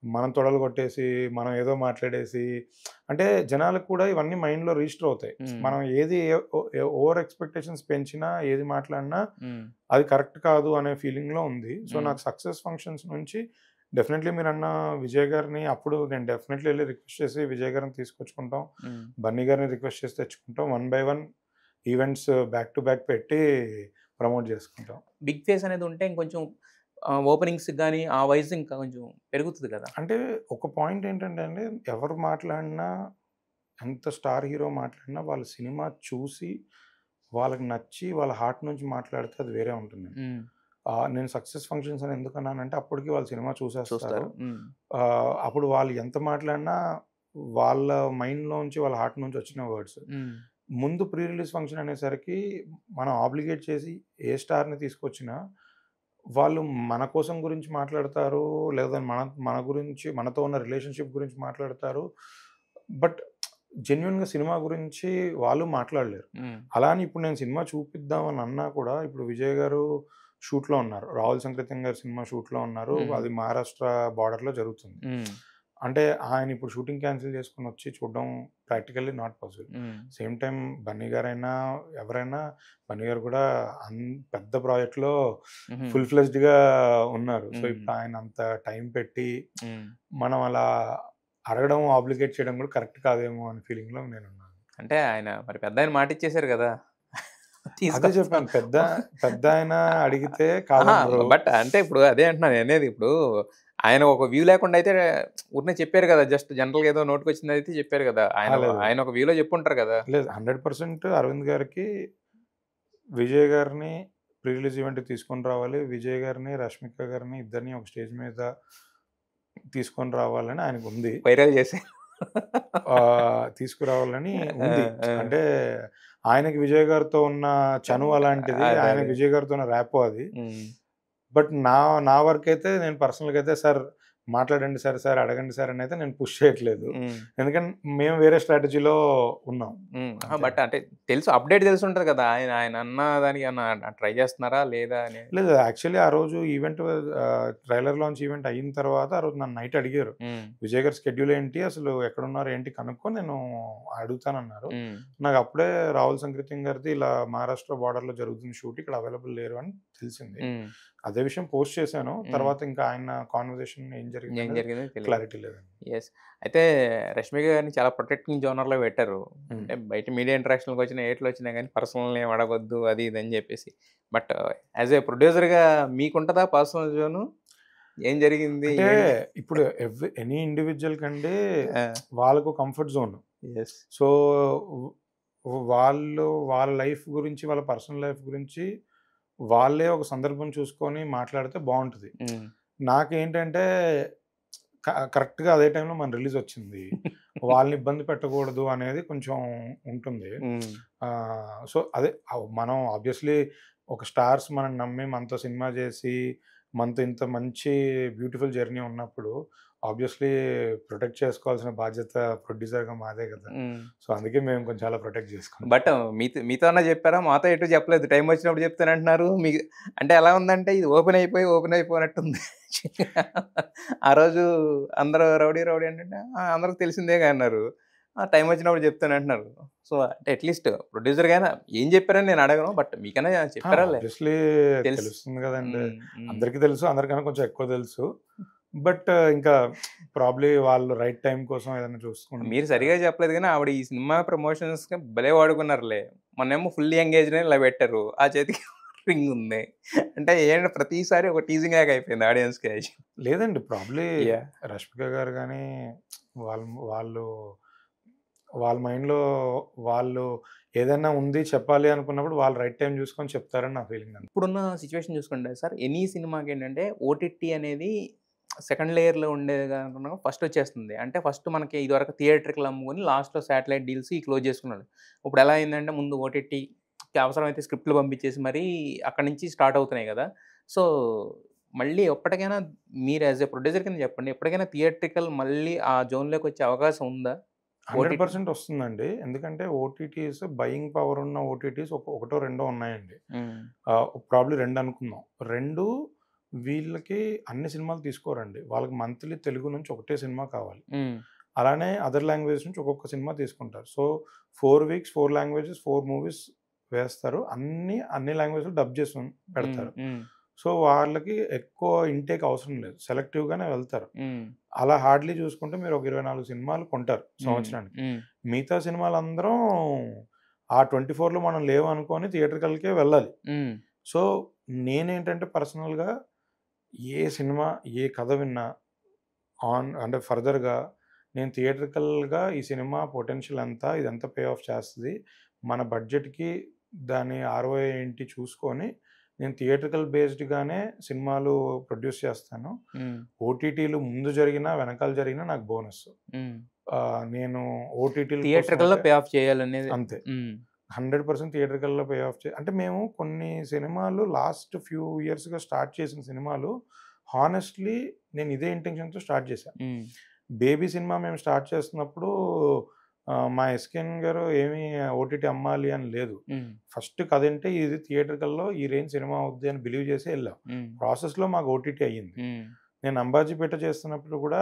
మనం తొడలు కొట్టేసి, మనం ఏదో మాట్లాడేసి అంటే జనాలకు కూడా ఇవన్నీ మైండ్‌లో రిజిస్టర్ అవుతాయి. హ్మ్. మనం ఏది ఓవర్ ఎక్స్‌పెక్టేషన్స్ పెంచినా, ఏది మాట్లాడినా హ్మ్. అది కరెక్ట్ కాదు అనే ఫీలింగ్‌లో ఉంది. సో, హ్మ్. నాకు సక్సెస్ ఫంక్షన్స్ నుంచి డెఫినెట్‌లీ మీరన్న విజయ్ గారిని అప్పుడు నేను డెఫినెట్‌లీ ఎళ్లి రిక్వెస్ట్ చేసి విజయ్ గారిని తీసుకొచ్చుకుంటాం. హ్మ్. బన్నీ గారిని రిక్వెస్ట్ చేసి తెచ్చుకుంటాం. One by one events back to back పెట్టి ప్రమోట్ చేసుకుంటాం. బిగ్ ఫేస్ అనేది ఉంటే ఇంకొంచెం ఓపెనింగ్స్‌కి గాని, ఆ వైస్ ఇంకా కొంచెం పెరుగుతది కదా! అంటే ఒక పాయింట్ ఏంటంటే అండి, ఎవరు మాట్లాడినా ఎంత స్టార్ హీరో మాట్లాడినా వాళ్ళ సినిమా చూసి, వాళ్ళకి నచ్చి, వాళ్ళ హార్ట్ నుంచి మాట్లాడితే అది వేరే ఉంటుందండి. హ్మ్. నేను సక్సెస్ ఫంక్షన్స్ అని ఎందుకన్నానంటే అప్పటికి వాళ్ళు సినిమా చూసేస్తారు. చూస్తారు. హ్మ్. అప్పుడు వాళ్ళు ఎంత మాట్లాడినా వాళ్ళ మైండ్‌లోంచి, వాళ్ళ హార్ట్ నుంచి వచ్చిన వర్డ్స్. హ్మ్. ముందు ప్రీ రిలీజ్ ఫంక్షన్ అనేసరికి మనం ఆబ్లిగేట్ చేసి ఏ స్టార్‌ని తీసుకొచ్చినా, వాళ్ళు మన కోసం గురించి మాట్లాడతారు. లేదా మన మన గురించి మనతో ఉన్న రిలేషన్‌షిప్ గురించి మాట్లాడతారు. బట్ జెన్యూన్‌గా సినిమా గురించి వాళ్ళు మాట్లాడలేరు. హ్మ్. అలా అని ఇప్పుడు నేను సినిమా చూపిద్దాం అని అన్నా కూడా ఇప్పుడు విజయ్ గారు షూట్‌లో ఉన్నారు. రాహుల్ సంకృతం గారి సినిమా షూట్‌లో ఉన్నారు. హుహు. అది మహారాష్ట్ర బార్డర్‌లో జరుగుతుంది. హ్మ్. అంటే ఆయన ఇప్పుడు షూటింగ్ క్యాన్సిల్ చేసుకొని వచ్చి చూడడం ప్రాక్టికల్లీ నాట్ పాసిబుల్. హ్మ్. సేమ్ టైమ్ బన్నీ గారైనా, ఎవరైనా బన్నీ గారు కూడా పెద్ద ప్రాజెక్ట్‌లో హుహు. ఫుల్ ఫ్లెడ్జ్డ్‌గా ఉన్నారు. సో, హ్మ్. ఇప్పుడు ఆయన అంత టైం పెట్టి హ్మ్. మనం అలా అడగడం, ఆబ్లిగేట్ చేయడం కూడా కరెక్ట్ కాదేమో అనే ఫీలింగ్‌లో నేనున్నాను. అంటే ఆయన మరి పెద్దాయన మాటిచ్చేసారు గదా! అదే తీసుకొస్తాం. చెప్పాను. పెద్దాయన అడిగితే అహా! కాదనరు. బట్ అంటే ఇప్పుడు అదే అంటున్నాను నేననేది. ఇప్పుడు ఆయన ఒక వ్యూ లేకుండా అయితే ఊరినే చెప్పారు గదా! జస్ట్ జనరల్‌గా ఏదో నోటికొచ్చిందయితే చెప్పారు గదా! లేదు. ఆయన ఒక వ్యూలో చెప్పుంటారు గదా! లేదు. 100% అరవింద్ గారికి విజయ్ గారిని ప్రీ రిలీజ్ ఈవెంట్‌కి తీసుకొని రావాలి. విజయ్ గారిని, రష్మిక గారిని ఇద్దరిని ఒక స్టేజ్ మీద తీసుకొని రావాలని ఆయనకుంది. వైరల్ చేసి. తీసుకురావాలని ఆ! ఉంది. ఆ! అంటే ఆయనకి విజయ్ గారితో ఉన్న చనువు అలాంటిది. అదే. ఆయనకి అదే. విజయ్ గారితో ఉన్న ర్యాపో అది. హ్మ్. బట్ నా వరకైతే నేను పర్సనల్‌గా అయితే సార్ మాట్లాడండి సార్, సార్ అడగండి సార్ అనైతే నేను పుష్ చేయట్లేదు. హ్మ్. ఎందుకంటే మేము వేరే స్ట్రాటజీలో ఉన్నాం. హ్మ్. అహా! అంతే. బట్ అంటే తెలుసు అప్‌డేట్ తెలిసుంటది కదా! ఆయన ఆయన అన్న దానికి ఏమన్నా ట్రై చేస్తున్నారా? లేదా అని? లేదు యాక్చువల్లీ ఆ రోజు ఈవెంట్ ట్రైలర్ లాంచ్ ఈవెంట్ అయిన తర్వాత ఆ రోజు నన్ను నైట్ అడిగారు. హ్మ్. విజయ్ గారి షెడ్యూల్ ఏంటి? అసలు ఎక్కడున్నారు? ఏంటి? కనుక్కొని నేను అడుగుతానన్నారు. హ్మ్. నాకు అప్పుడే రాహుల్ సంకృతం గారిది ఇలా మహారాష్ట్ర బార్డర్‌లో జరుగుతుంది షూట్. ఇక్కడ అవైలబుల్ లేరు అని తెలిసింది. హ్మ్. అదే విషయం పోస్ట్ చేశాను. హ్మ్. తర్వాత ఇంకా ఆయన కాన్వర్జేషన్ ఏం ఏం జరిగిందనేది జరిగిందో తెలీదు. క్లారిటీ లేదండి. యెస్. అయితే 'రష్మిక' గారిని చాలా ప్రొటెక్టింగ్ జోనర్‌లో పెట్టారు. హ్మ్. అంటే బయట మీడియా ఇంటరాక్షన్‌లకొచ్చినా, ఏటిలొచ్చినా గానీ పర్సనల్‌ని ఏం అడగొద్దు అది ఇది అని జెప్పేసి. బట్ యాస్ ఎ ప్రొడ్యూసర్‌గా మీకుంటదా పర్సనల్ జోను? ఏం జరిగింది? అంటే ఏంటి? ఇప్పుడు ఎనీ ఇండివిడ్యువల్ కంటే ఆ! వాళ్ళకు కంఫర్ట్ జోన్. యెస్. సో, వాళ్ళు వాళ్ళ లైఫ్ గురించి, వాళ్ళ పర్సనల్ లైఫ్ గురించి వాళ్ళే ఒక సందర్భం చూసుకొని మాట్లాడితే బావుంటది. హ్మ్. నాకేంటంటే కరెక్ట్‌గా అదే టైంలో మన రిలీజొచ్చింది. వాళ్ళని ఇబ్బంది పెట్టకూడదు అనేది కొంచెం ఉంటుంది. హ్మ్. సో, అదే మనం ఆబ్వియస్‌లీ ఒక స్టార్స్ మనల్ని నమ్మి మనతో సినిమా జేసి, మనతో ఇంత మంచి బ్యూటిఫుల్ జర్నీ ఉన్నప్పుడు ఆబ్వియస్‌లీ ప్రొటెక్ట్ చేసుకోవాల్సిన బాధ్యత ప్రొడ్యూసర్‌గా మాదే గదా! హ్మ్. సో, అందుకే మేము కొంచెం చాలా ప్రొటెక్ట్ జేసుకుంటాం. బట్ మీతో అన్నా జెప్పారా? మాతో ఎటు చెప్పలేదు. టైమొచ్చినప్పుడు చెప్తానంటున్నారు. అంటే ఎలా ఉందంటే ఇది ఓపెన్ అయిపోయినట్టుంది. ఆ రోజు అందరూ రౌడీ, రౌడీ అంటుంటే ఆ! అందరికి తెలిసిందేగా అన్నారు. ఆ! టైమొచ్చినప్పుడు చెప్తానంటున్నారు. సో, అంటే అట్‌లీస్ట్ ప్రొడ్యూసర్‌గా అయినా ఏం చెప్పారని నేను అడగను. బట్ మీకన్నా చెప్పారాలే? ఆబ్వియస్‌లీ తెలుసు. తెలుస్తుంది గదండీ! హ్మ్. హ్మ్. అందరికీ తెలుసు. అందరికన్నా కొంచెం ఎక్కువ తెలుసు. బట్ ఇంకా ప్రాబబ్లీ వాళ్ళు రైట్ టైమ్ కోసం ఏదైనా మీరు చూసుకుంటా సరిగ్గా చెప్పలేదు గానీ, ఆవిడ ఈ సినిమా ప్రమోషన్స్‌కి భలే వాడుకున్నారులే. మొన్నేమో ఫుల్లీ ఎంగేజ్డ్ అని ఇలా పెట్టారు. ఆ చేతికి రింగ్ ఉంది. అంటే ఏంటి ప్రతిసారి ఒక టీజింగ్ లాగా అయిపోయింది ఆడియన్స్‌కి. లేదండి. Probably yeah! 'రష్మిక' గారు గాని వాళ్ళు వాళ్ళు వాళ్ళ మైండ్‌లో వాళ్ళు ఏదైనా ఉంది చెప్పాలి అనుకున్నప్పుడు వాళ్ళు రైట్ టైమ్ చూసుకొని చెప్తారని నా ఫీలింగ్ అండి. ఇప్పుడున్న సిట్యుయేషన్ చూసుకుంటే సార్ ఎనీ సినిమాకేంటంటే ఓటీటీ అనేది సెకండ్ లేయర్‌లో ఉండేది కాకుండా ఫస్ట్ వచ్చేస్తుంది. అంటే ఫస్ట్ మనకి ఇదివరకు థియేట్రికల్ అమ్ముకొని లాస్ట్‌లో సాటిలైట్ డీల్స్ క్లోజ్ చేసుకున్నాడు. ఇప్పుడు ఎలా అయిందంటే ముందు ఓటీటీకి అవసరమైతే స్క్రిప్ట్‌లు పంపించేసి మరీ అక్కడి నుంచి స్టార్ట్ అవుతున్నాయి కదా! సో, మళ్ళీ ఎప్పటికైనా మీరు యాస్ ఎ ప్రొడ్యూసర్ కింద చెప్పండి. ఎప్పటికైనా థియేట్రికల్ మళ్ళీ ఆ జోన్‌లోకి వచ్చే అవకాశం ఉందా? ఓటీటీ 100% వస్తుందండి. ఎందుకంటే ఓటీటీస్ బయింగ్ పవర్ ఉన్న ఓటీటీస్ ఒకటో రెండో ఉన్నాయండి. హ్మ్. ప్రాబబ్లీ 2 అనుకుందాం. 2 వీళ్ళకి అన్ని సినిమాలు తీసుకోరండి. వాళ్ళకి మంత్లీ తెలుగు నుంచి ఒకటే సినిమా కావాలి. హ్మ్. అలానే అదర్ లాంగ్వేజెస్ నుంచి ఒక్కొక్క సినిమా తీసుకుంటారు. సో, 4 వీక్స్ 4 లాంగ్వేజెస్ 4 మూవీస్ వేస్తారు. అన్ని లాంగ్వేజ్‌లో డబ్ చేసి హ్మ్. పెడతారు. హ్మ్. సో, వాళ్ళకి ఎక్కువ ఇంటేక్ అవసరం లేదు. సెలెక్టివ్‌గానే వెళ్తారు. హ్మ్. అలా హార్డ్‌లీ చూసుకుంటే మీరు ఒక 24 సినిమాలు కొంటారు హ్మ్. సంవత్సరానికి. హ్మ్. మిగతా సినిమాలందరం ఆ 24లో మనం లేవనుకోని థియేట్రికల్‌కే వెళ్ళాలి. హ్మ్. సో, నేనేంటంటే పర్సనల్‌గా ఏ సినిమా, ఏ కథ విన్నా అంటే ఫర్దర్‌గా నేను థియేట్రికల్‌గా ఈ సినిమా పొటెన్షియల్ ఎంత? ఇదెంత పే ఆఫ్ చేస్తది? మన బడ్జెట్‌కి దాని ఆర్‌ఓఐ ఏంటి చూసుకొని నేను థియేట్రికల్ బేస్డ్‌గానే సినిమాలు ప్రొడ్యూస్ చేస్తాను. హ్మ్. ఓటీటీలు ముందు జరిగినా, వెనకాల జరిగినా నాకు బోనస్. హ్మ్. నేను ఓటీటీల కోసం థియేట్రికల్‌లో అయితే పే ఆఫ్ చేయాలనేది. అంతే. హ్మ్. 100% థియేట్రికల్‌లో పే ఆఫ్ అంటే మేము కొన్ని సినిమాలు లాస్ట్ ఫ్యూ ఇయర్స్‌గా స్టార్ట్ చేసిన సినిమాలు హానెస్ట్‌లీ నేను ఇదే ఇంటెన్షన్‌తో స్టార్ట్ చేశా. హ్మ్. 'బేబీ' సినిమా మేము స్టార్ట్ చేస్తున్నప్పుడు మా ఎస్‌కేఎన్ గారు ఏమి ఓటీటీ అమ్మాలి అని లేదు. హ్మ్. ఫస్ట్ కథ ఇంటే ఇది థియేట్రికల్‌లో ఈ రేంజ్ సినిమా అవుద్ది అని బిలీవ్ చేసి ఎళ్ళాం. హ్మ్. ప్రాసెస్‌లో మాకు ఓటీటీ అయ్యింది. హ్మ్. నేను 'అంబాజీపేట' చేస్తున్నప్పుడు కూడా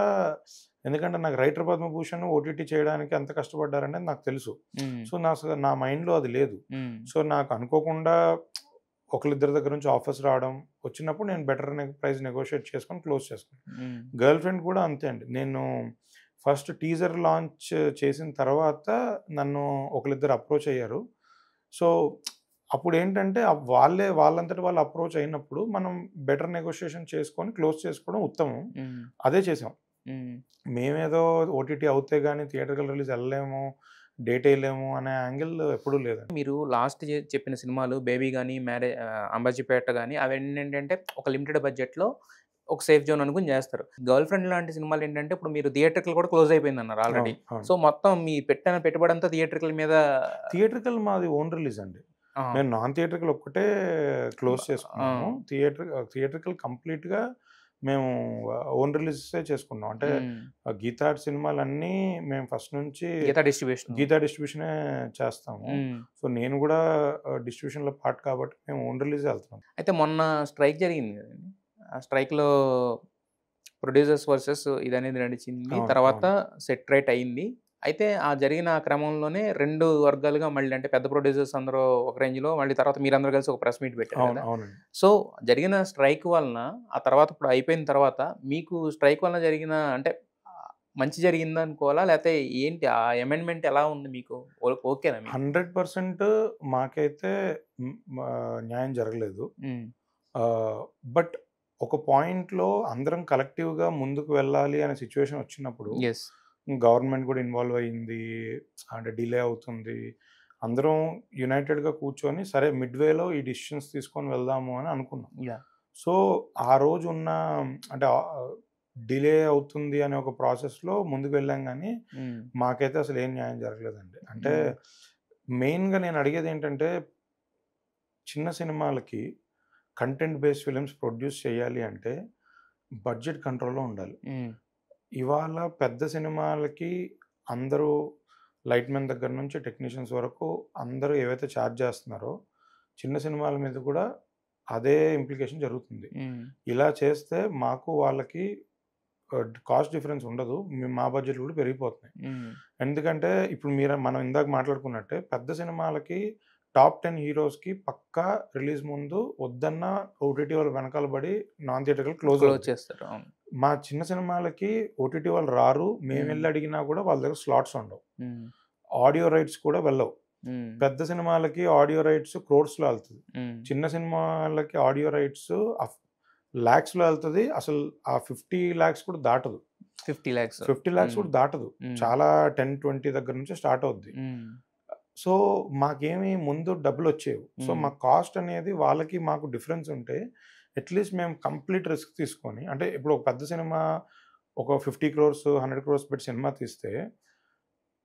ఎందుకంటే నాకు రైటర్ పద్మభూషణ్ ఓటీటీ చేయడానికి ఎంత కష్టపడ్డారనేది నాకు తెలుసు. హ్మ్. సో, నా మైండ్‌లో అది లేదు. హ్మ్. సో, నాకు అనుకోకుండా ఒకళ్ళిద్దరి దగ్గర నుంచి ఆఫర్స్ రావడం, వచ్చినప్పుడు నేను బెటర్ ప్రైస్ నెగోషియేట్ చేసుకొని క్లోజ్ చేసుకున్నాను. హ్మ్. గర్ల్ ఫ్రెండ్ కూడా అంతే అండి. నేను ఫస్ట్ టీజర్ లాంచ్ చేసిన తర్వాత నన్ను ఒకళ్ళిద్దరు అప్రోచ్ అయ్యారు. సో, అప్పుడేంటంటే వాళ్ళంతట వాళ్ళు అప్రోచ్ అయినప్పుడు మనం బెటర్ నెగోషియేషన్ చేసుకొని క్లోజ్ చేసుకోవడం ఉత్తమం. హ్మ్. అదే చేసాం. హ్మ్. మేమేదో ఓటీటీ అవుతే గాని థియేట్రికల్ రిలీజ్ ఎళ్ళలేము, డేట్ ఎయలేము అనే యాంగిల్ ఎప్పుడూ లేదండి. మీరు లాస్ట్ చెప్పిన సినిమాలు 'బేబీ' గాని, 'అంబాజీపేట' గాని అవన్నీంటంటే ఒక లిమిటెడ్ బడ్జెట్‌లో ఒక సేఫ్ జోన్ అనుకుని జేస్తారు. 'గర్ల్ ఫ్రెండ్' లాంటి సినిమాలేంటంటే ఇప్పుడు మీరు థియేట్రికల్ కూడా క్లోజ్ అయిపోయిందన్నారు ఆల్రెడీ. అవును. అవును. సో, మొత్తం మీ పెట్టిన పెట్టుబడంతా థియేట్రికల్ మీద. థియేట్రికల్ మాది ఓన్ రిలీజ్ అండి. ఆ! మేము నాన్ థియేట్రికల్ ఒక్కటే బ క్లోజ్ ఆ! చేసుకున్నాము. థియేట్రికల్ కంప్లీట్‌గా మేము ఓన్ రిలీజెసే చేసుకున్నాం. అంటే హ్మ్. 'గీతా ఆర్ట్' సినిమాలన్నీ మేము ఫస్ట్ నుంచి గీతా డిస్ట్రిబ్యూషన్. గీతా డిస్ట్రిబ్యూషనే చేస్తాము. హ్మ్. సో, నేను గూడా డిస్ట్రిబ్యూషన్‌లో పార్ట్ కాబట్టి మేము ఓన్ రిలీజే ఎళ్తున్నాం. అయితే మొన్న స్ట్రైక్ జరిగింది గదండీ! ఆ స్ట్రైక్‌లో ప్రొడ్యూసర్స్ వర్సెస్ ఇదనేది నడిచింది. అవును. తర్వాత అవును. సెట్ రైట్ అయింది. అయితే ఆ జరిగిన క్రమంలోనే 2 వర్గాలుగా మళ్ళీ అంటే పెద్ద ప్రొడ్యూసర్స్ అందరూ ఒక రేంజ్‌లో, మళ్ళీ తర్వాత మీరందరూ కలిసి ఒక ప్రెస్ మీట్ పెట్టారు అవును. గదా! అవునండి. సో, జరిగిన స్ట్రైక్ వలన ఆ తర్వాత ఇప్పుడు అయిపోయిన తర్వాత మీకు స్ట్రైక్ వలన జరిగిన అంటే మంచి జరిగిందనుకోవాలా? లేతే ఏంటి ఆ అమెండ్‌మెంట్ ఎలా ఉంది మీకు? ఓకేనా మీకు? 100% మాకైతే న్యాయం జరగలేదు. హ్మ్. ఆహ్, బట్ ఒక పాయింట్‌లో అందరం కలెక్టివ్‌గా ముందుకు వెళ్ళాలి అనే సిట్యుయేషన్ వచ్చినప్పుడు, యెస్. గవర్నమెంట్ కూడా ఇన్వాల్వ్ అయింది. అంటే డిలే అవుతుంది. అందరం యునైటెడ్‌గా కూర్చొని సరే మిడ్‌వేలో ఈ డెసిషన్స్ తీసుకొని వెళ్దాము అని అనుకున్నాం. యాహ్! సో, ఆ రోజున్న అంటే డిలే అవుతుంది అనే ఒక ప్రాసెస్‌లో ముందుకు వెళ్ళాం గానీ, హ్మ్. మాకైతే అసలు ఏం న్యాయం జరగలేదండి. అంటే హ్మ్. మెయిన్‌గా నేను అడిగేదేంటంటే చిన్న సినిమాలకి కంటెంట్ బేస్డ్ ఫిల్మ్స్ ప్రొడ్యూస్ చేయాలి అంటే బడ్జెట్ కంట్రోల్‌లో ఉండాలి. హ్మ్. ఇవాళ పెద్ద సినిమాలకి అందరూ లైట్‌మెన్ దగ్గర నుంచి టెక్నీషియన్స్ వరకు అందరూ ఏవైతే చార్జ్ చేస్తున్నారో, చిన్న సినిమాల మీద కూడా అదే ఇంప్లికేషన్ జరుగుతుంది. హ్మ్. ఇలా చేస్తే మాకు వాళ్ళకి కాస్ట్ డిఫరెన్స్ ఉండదు. మా బడ్జెట్‌లు కూడా పెరిగిపోతున్నాయి. హ్మ్. ఎందుకంటే ఇప్పుడు మనం ఇందాక మాట్లాడుకున్నట్టే పెద్ద సినిమాలకి టాప్ 10 హీరోస్‌కి పక్కా రిలీజ్ ముందు వద్దన్నా ఓటీటీ వాళ్ళు వెనకాల పడి నాన్ థియేట్రికల్ క్లోజ్ క్లోజ్ అవుద్ది. చేస్తారు. అవును. మా చిన్న సినిమాలకి ఓటీటీ వాళ్ళు రారు. హ్మ్. మేమెళ్లి అడిగినా కూడా వాళ్ళ దగ్గర స్లాట్స్ ఉండవు. హ్మ్. ఆడియో రైట్స్ కూడా వెళ్ళవు. హ్మ్. పెద్ద సినిమాలకి ఆడియో రైట్స్ క్రోర్స్‌లో ఎళ్తది. హ్మ్. చిన్న సినిమాలకి ఆడియో రైట్స్ లాక్స్‌లో ఎళ్తది. అసలు ఆ 50,00,000 కూడా దాటదు. 50,00,000. 50,00,000 హ్మ్. కూడా దాటదు. హ్మ్. చాలా 10, 20 దగ్గర నుంచే స్టార్ట్ అవుద్ది. హ్మ్. సో, మాకేమి ముందు డబ్బులొచ్చేవి. సో, హ్మ్. మా కాస్ట్ అనేది వాళ్ళకి మాకు డిఫరెన్స్ ఉంటే అట్‌లీస్ట్ మేము కంప్లీట్ రిస్క్ తీసుకొని అంటే ఇప్పుడు ఒక పెద్ద సినిమా ఒక 50,00,00,000, 100,00,00,000 పెట్టి సినిమా తీస్తే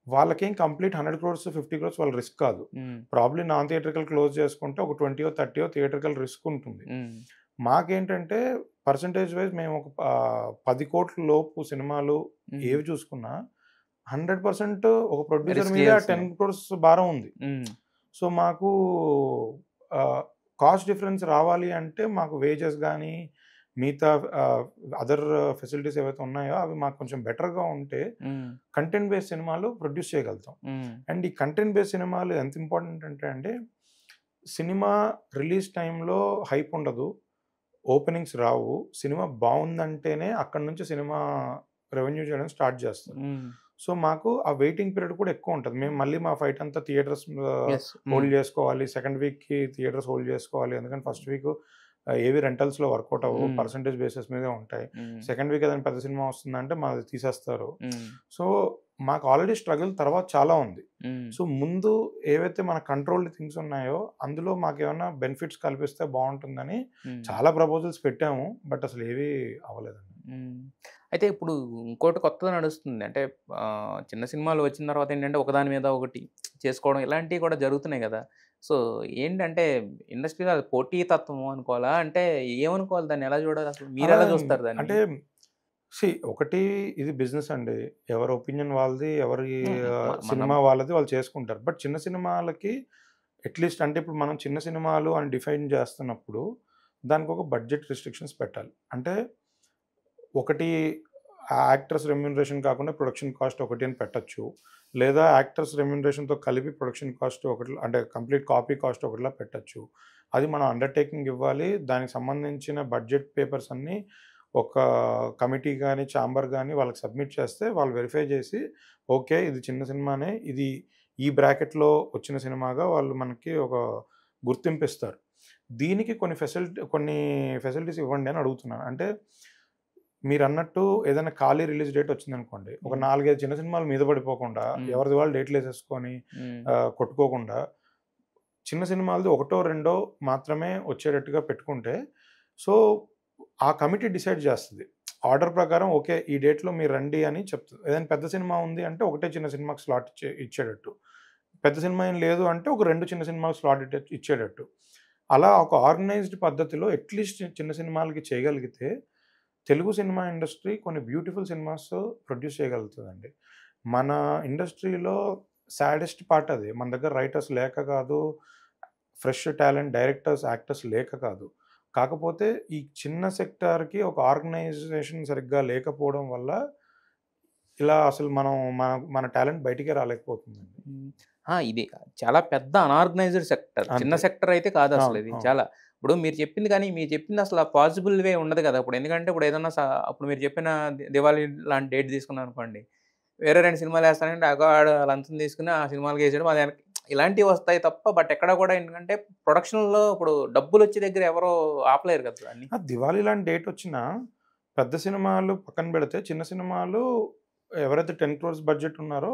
వాళ్ళకేం కంప్లీట్ 100,00,00,000, 50,00,00,000 వాళ్ళ రిస్క్ కాదు. హ్మ్. ప్రాబబ్లీ నాన్ థియేట్రికల్ క్లోజ్ చేసుకుంటే ఒక 20, 30 థియేట్రికల్ రిస్క్ ఉంటుంది. హ్మ్. మాకేంటంటే పర్సెంటేజ్ వైస్ మేము ఒక 10,00,00,000 లోపు సినిమాలు హ్మ్. ఏవి చూసుకున్నా 100% ఒక ప్రొడ్యూసర్ రిస్క్ మీద చేయాల్సిందే. 10,00,00,000 భారం ఉంది. హ్మ్. సో, మాకు ఆహ్, కాస్ట్ డిఫరెన్స్ రావాలి అంటే మాకు వేజెస్ గానీ, మిగతా అదర్ ఫెసిలిటీస్ ఏవైతే ఉన్నాయో అవి మాకు కొంచెం బెటర్‌గా ఉంటే కంటెంట్ బేస్డ్ సినిమాలు ప్రొడ్యూస్ చేయగలుగుతాం. అండ్ ఈ కంటెంట్ బేస్డ్ సినిమాలు ఎంత ఇంపార్టెంట్ అంటే అండి, సినిమా రిలీజ్ టైంలో హైప్ ఉండదు. ఓపెనింగ్స్ రావు. సినిమా బావుందంటేనే అక్కడి నుంచి సినిమా రెవెన్యూ చేయడం స్టార్ట్ చేస్తారు. సో, మాకు ఆ వెయిటింగ్ పీరియడ్ కూడా ఎక్కువుంటది. మేము మళ్ళీ మా ఫైట్ అంతా థియేటర్స్ యెస్. హోల్డ్ చేసుకోవాలి. సెకండ్ వీక్‌కి థియేటర్స్ హోల్డ్ చేసుకోవాలి. ఎందుకంటే ఫస్ట్ వీక్ ఏవి రెంటల్స్‌లో వర్కౌట్ అవ్వవు. పర్సెంటేజ్ బేసిస్ మీదే ఉంటాయి. సెకండ్ వీక్ ఏదైనా పెద్ద సినిమా వస్తుందంటే మాది తీసేస్తారు. సో, మాకు ఆల్రెడీ స్ట్రగుల్ తర్వాత చాలా ఉంది. సో, ముందు ఏవైతే మన కంట్రోల్డ్ థింగ్స్ ఉన్నాయో అందులో మాకేమన్నా బెనిఫిట్స్ కల్పిస్తే బావుంటుందని చాలా ప్రపోజల్స్ పెట్టాము. బట్ అసలు ఏవి అవ్వలేదండి. అయితే ఇప్పుడు ఇంకోటి కొత్తది నడుస్తుంది. అంటే చిన్న సినిమాలు వచ్చిన తర్వాత ఏంటంటే ఒకదాని మీద ఒకటి చేసుకోవడం ఇలాంటివి కూడా జరుగుతున్నాయి గదా! సో, ఏంటంటే ఇండస్ట్రీలో అది పోటీతత్వం అనుకోవాలా? అంటే ఏమనుకోవాలి? దాన్ని ఎలా చూడాలి అసలు? అలా మీరెలా చూస్తారు దాన్ని? అంటే ఒకటి ఇది బిజినెస్ అండి. ఎవరి ఒపీనియన్ వాళ్ళది, ఎవరి హ్మ్. మనం సినిమా వాళ్ళది వాళ్ళు చేసుకుంటారు. బట్ చిన్న సినిమాలకి అట్‌లీస్ట్ అంటే ఇప్పుడు మనం చిన్న సినిమాలు అని డిఫైన్ చేస్తున్నప్పుడు దానికొక బడ్జెట్ రిస్ట్రిక్షన్స్ పెట్టాలి. అంటే ఒకటి యాక్టర్స్ రెమ్యూనరేషన్ కాకుండా ప్రొడక్షన్ కాస్ట్ ఒకటి అని పెట్టొచ్చు. లేదా యాక్టర్స్ రెమ్యూనరేషన్‌తో కలిపి ప్రొడక్షన్ కాస్ట్ ఒకటి అంటే కంప్లీట్ కాపీ కాస్ట్ ఒకటిలా పెట్టొచ్చు. అది మనం అండర్‌టేకింగ్ ఇవ్వాలి. దానికి సంబంధించిన బడ్జెట్ పేపర్స్ అన్నీ ఒక కమిటీ గాని, ఛాంబర్ గాని వాళ్ళకి సబ్మిట్ చేస్తే వాళ్ళు వెరిఫై చేసి ఓకే. ఇది చిన్న సినిమానే. ఇది ఈ బ్రాకెట్‌లో వచ్చిన సినిమాగా వాళ్ళు మనకి ఒక గుర్తింపు ఇస్తారు. దీనికి కొన్ని ఫెసిలిటీస్ ఇవ్వండి అని అడుగుతున్నాను. అంటే మీరన్నట్టు ఏదైనా ఖాళీ రిలీజ్ డేట్ వచ్చిందనుకోండి. ఒక 4, 5 చిన్న సినిమాలు మీద పడిపోకుండా ఎవరిది వాళ్ళు డేట్‌లేసేసుకొని కొట్టుకోకుండా చిన్న సినిమాలది ఒకటో, రెండో మాత్రమే వచ్చేటట్టుగా పెట్టుకుంటే సో, ఆ కమిటీ డిసైడ్ చేస్తది. ఆర్డర్ ప్రకారం ఓకే. ఈ డేట్‌లో మీరు రండి అని చెప్తది. ఏదైనా పెద్ద సినిమా ఉంది అంటే ఒకటే చిన్న సినిమాకి స్లాట్ ఇచ్చేటట్టు. పెద్ద సినిమా ఏం లేదు అంటే ఒక 2 చిన్న సినిమాలకు స్లాట్ ఇచ్చేటట్టు. అలా ఒక ఆర్గనైజ్డ్ పద్ధతిలో అట్‌లీస్ట్ చిన్న సినిమాలకి చేయగలిగితే తెలుగు సినిమా ఇండస్ట్రీ కొన్ని బ్యూటిఫుల్ సినిమాస్ ప్రొడ్యూస్ చేయగలుగుతదండి. మన ఇండస్ట్రీలో సాడెస్ట్ పార్ట్ అది. మన దగ్గర రైటర్స్ లేక కాదు, ఫ్రెష్ టాలెంట్ డైరెక్టర్స్, యాక్టర్స్ లేక కాదు. కాకపోతే ఈ చిన్న సెక్టార్‌కి ఒక ఆర్గనైజేషన్ సరిగ్గా లేకపోవడం వల్ల ఇలా అసలు మనం మన మన టాలెంట్ బయటికే రాలేకపోతుందండి. ఇది చాలా పెద్ద అనార్గనైజ్డ్ సెక్టర్. చిన్న అంతే. సెక్టర్ అయితే అవును. కాదసలిది. అవును. చాలా ఇప్పుడు మీరు చెప్పింది కానీ, మీరు చెప్పింది అసల పాసిబుల్ వే ఉండదు కదా! ఇప్పుడు ఎందుకంటే ఇప్పుడు ఏదన్నా అప్పుడు మీరు చెప్పిన దివాళీ లాంటి డేట్ తీసుకున్నారనుకోండి. వేరే 2 సినిమాలేస్తానంటే అగో ఆడు లంచం తీసుకొని ఆ సినిమాలకేసాడు. అది వెనక్కి ఇలాంటివి వస్తాయి తప్ప బట్ ఎక్కడ కూడా ఏంటంటే ప్రొడక్షన్‌లో ఇప్పుడు డబ్బులొచ్చే దగ్గర ఎవరు ఆపలేరు కదా దాన్ని. దివాళీ లాంటి డేట్ వచ్చినా పెద్ద సినిమాలు పక్కన పెడితే చిన్న సినిమాలు ఎవరైతే 10 క్రోర్స్ బడ్జెట్ ఉన్నారో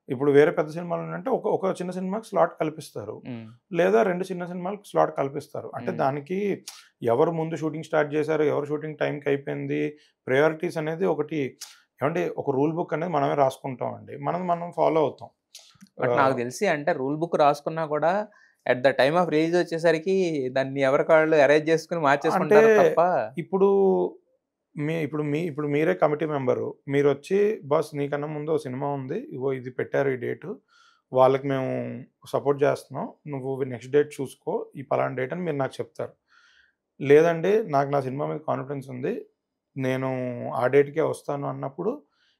ఇప్పుడు వేరే పెద్ద సినిమాలు ఉన్నాయంటే ఒక చిన్న సినిమాకి స్లాట్ కల్పిస్తారు. హ్మ్. లేదా 2 చిన్న సినిమాలకి స్లాట్ కల్పిస్తారు. అంటే హ్మ్. దానికి ఎవరు ముందు షూటింగ్ స్టార్ట్ చేశారు, ఎవరు షూటింగ్ టైంకి అయిపోయింది, ప్రయారిటీస్ అనేది ఒకటి ఏమంటే ఒక రూల్ బుక్ అనేది మనమే రాసుకుంటామండి. మనం ఫాలో అవుతాం. బట్ నాకు ఆహ్, తెలిసి అంటే రూల్ బుక్ రాసుకున్నా కూడా at the time of release వచ్చేసరికి దాన్ని ఎవరికి వాళ్ళు అరేంజ్ చేసుకొని అంటే మార్చేసుకుంటారు తప్ప ఇప్పుడు ఇప్పుడు మీరే కమిటీ మెంబరు. మీరొచ్చి బాస్ నీకన్నా ముందు ఓ సినిమా ఉంది. ఇగో ఇది పెట్టారు ఈ డేటు. వాళ్ళకి మేము సపోర్ట్ చేస్తున్నాం. నువ్వు నెక్స్ట్ డేట్ చూసుకో. ఈ పలానా డేట్ అని మీరు నాకు చెప్తారు. లేదండి నాకు నా సినిమా మీద కాన్ఫిడెన్స్ ఉంది. నేను ఆ డేట్‌కే వస్తాను అన్నప్పుడు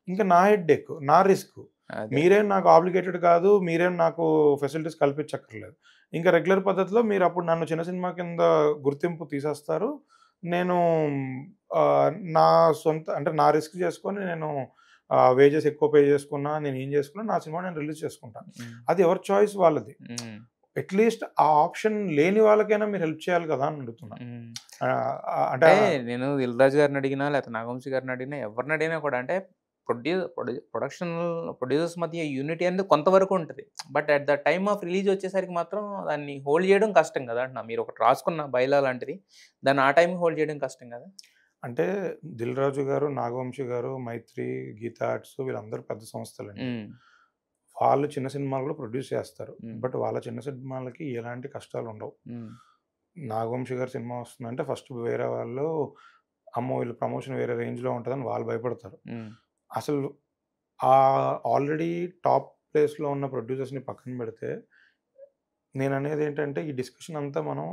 ఇంక నా హెడ్‌ఏక్, నా రిస్క్. అదే. మీరేం నాకు ఆబ్లిగేటెడ్ కాదు. మీరేం నాకు ఫెసిలిటీస్ కల్పించక్కర్లేదు. ఇంకా రెగ్యులర్ పద్ధతిలో మీరప్పుడు నన్ను చిన్న సినిమా కింద గుర్తింపు తీసేస్తారు. నేను నా సొంత అంటే నా రిస్క్ చేసుకొని నేను వేజెస్ ఎక్కువ పే చేసుకున్నా, నేనేం చేసుకున్నా నా సినిమా నేను రిలీజ్ చేసుకుంటాను. హ్మ్. అది ఎవరి చాయిస్ వాళ్ళది. హ్మ్. అట్‌లీస్ట్ ఆ ఆప్షన్ లేని వాళ్ళకైనా మీరు హెల్ప్ చేయాలి కదా! అని అడుగుతున్నా. హ్మ్. ఆహ్, అంటే అంటే నేను 'దిల్ రాజు' గారిని అడిగినా, లేకపోతే నాగవంశి గారిని అడిగినా, ఎవరిని అడిగినా కూడా అంటే ప్రొడక్షన్ ప్రొడ్యూసర్స్ మధ్య యూనిటీ అనేది కొంతవరకు ఉంటది. But at the time of release వచ్చేసరికి మాత్రం దాన్ని హోల్డ్ చేయడం కష్టం కదా! అంటున్నా. మీరు ఒకటి రాసుకున్న బైలా లాంటిది. దాన్ని ఆ టైంకి హోల్డ్ చేయడం కష్టం కదా! అంటే 'దిల్ రాజు' గారు, 'నాగవంశి' గారు, 'మైత్రి', 'గీతా ఆర్ట్స్' వీళ్ళందరూ పెద్ద సంస్థలండి. హ్మ్. వాళ్ళు చిన్న సినిమాలు కూడా ప్రొడ్యూస్ చేస్తారు. హ్మ్. బట్ వాళ్ళ చిన్న సినిమాలకి ఎలాంటి కష్టాలుండవు. హ్మ్. 'నాగవంశి' గారి సినిమా వస్తుందంటే ఫస్ట్ వేరే వాళ్ళు అమ్మో! వీళ్ళ ప్రమోషన్ వేరే రేంజ్‌లో ఉంటదని వాళ్ళు భయపడతారు. హ్మ్. అసలు ఆల్రెడీ టాప్ ప్లేస్‌లో ఉన్న ప్రొడ్యూసర్స్‌ని పక్కన పెడితే నేననేదేంటంటే ఈ డిస్కషన్ అంతా మనం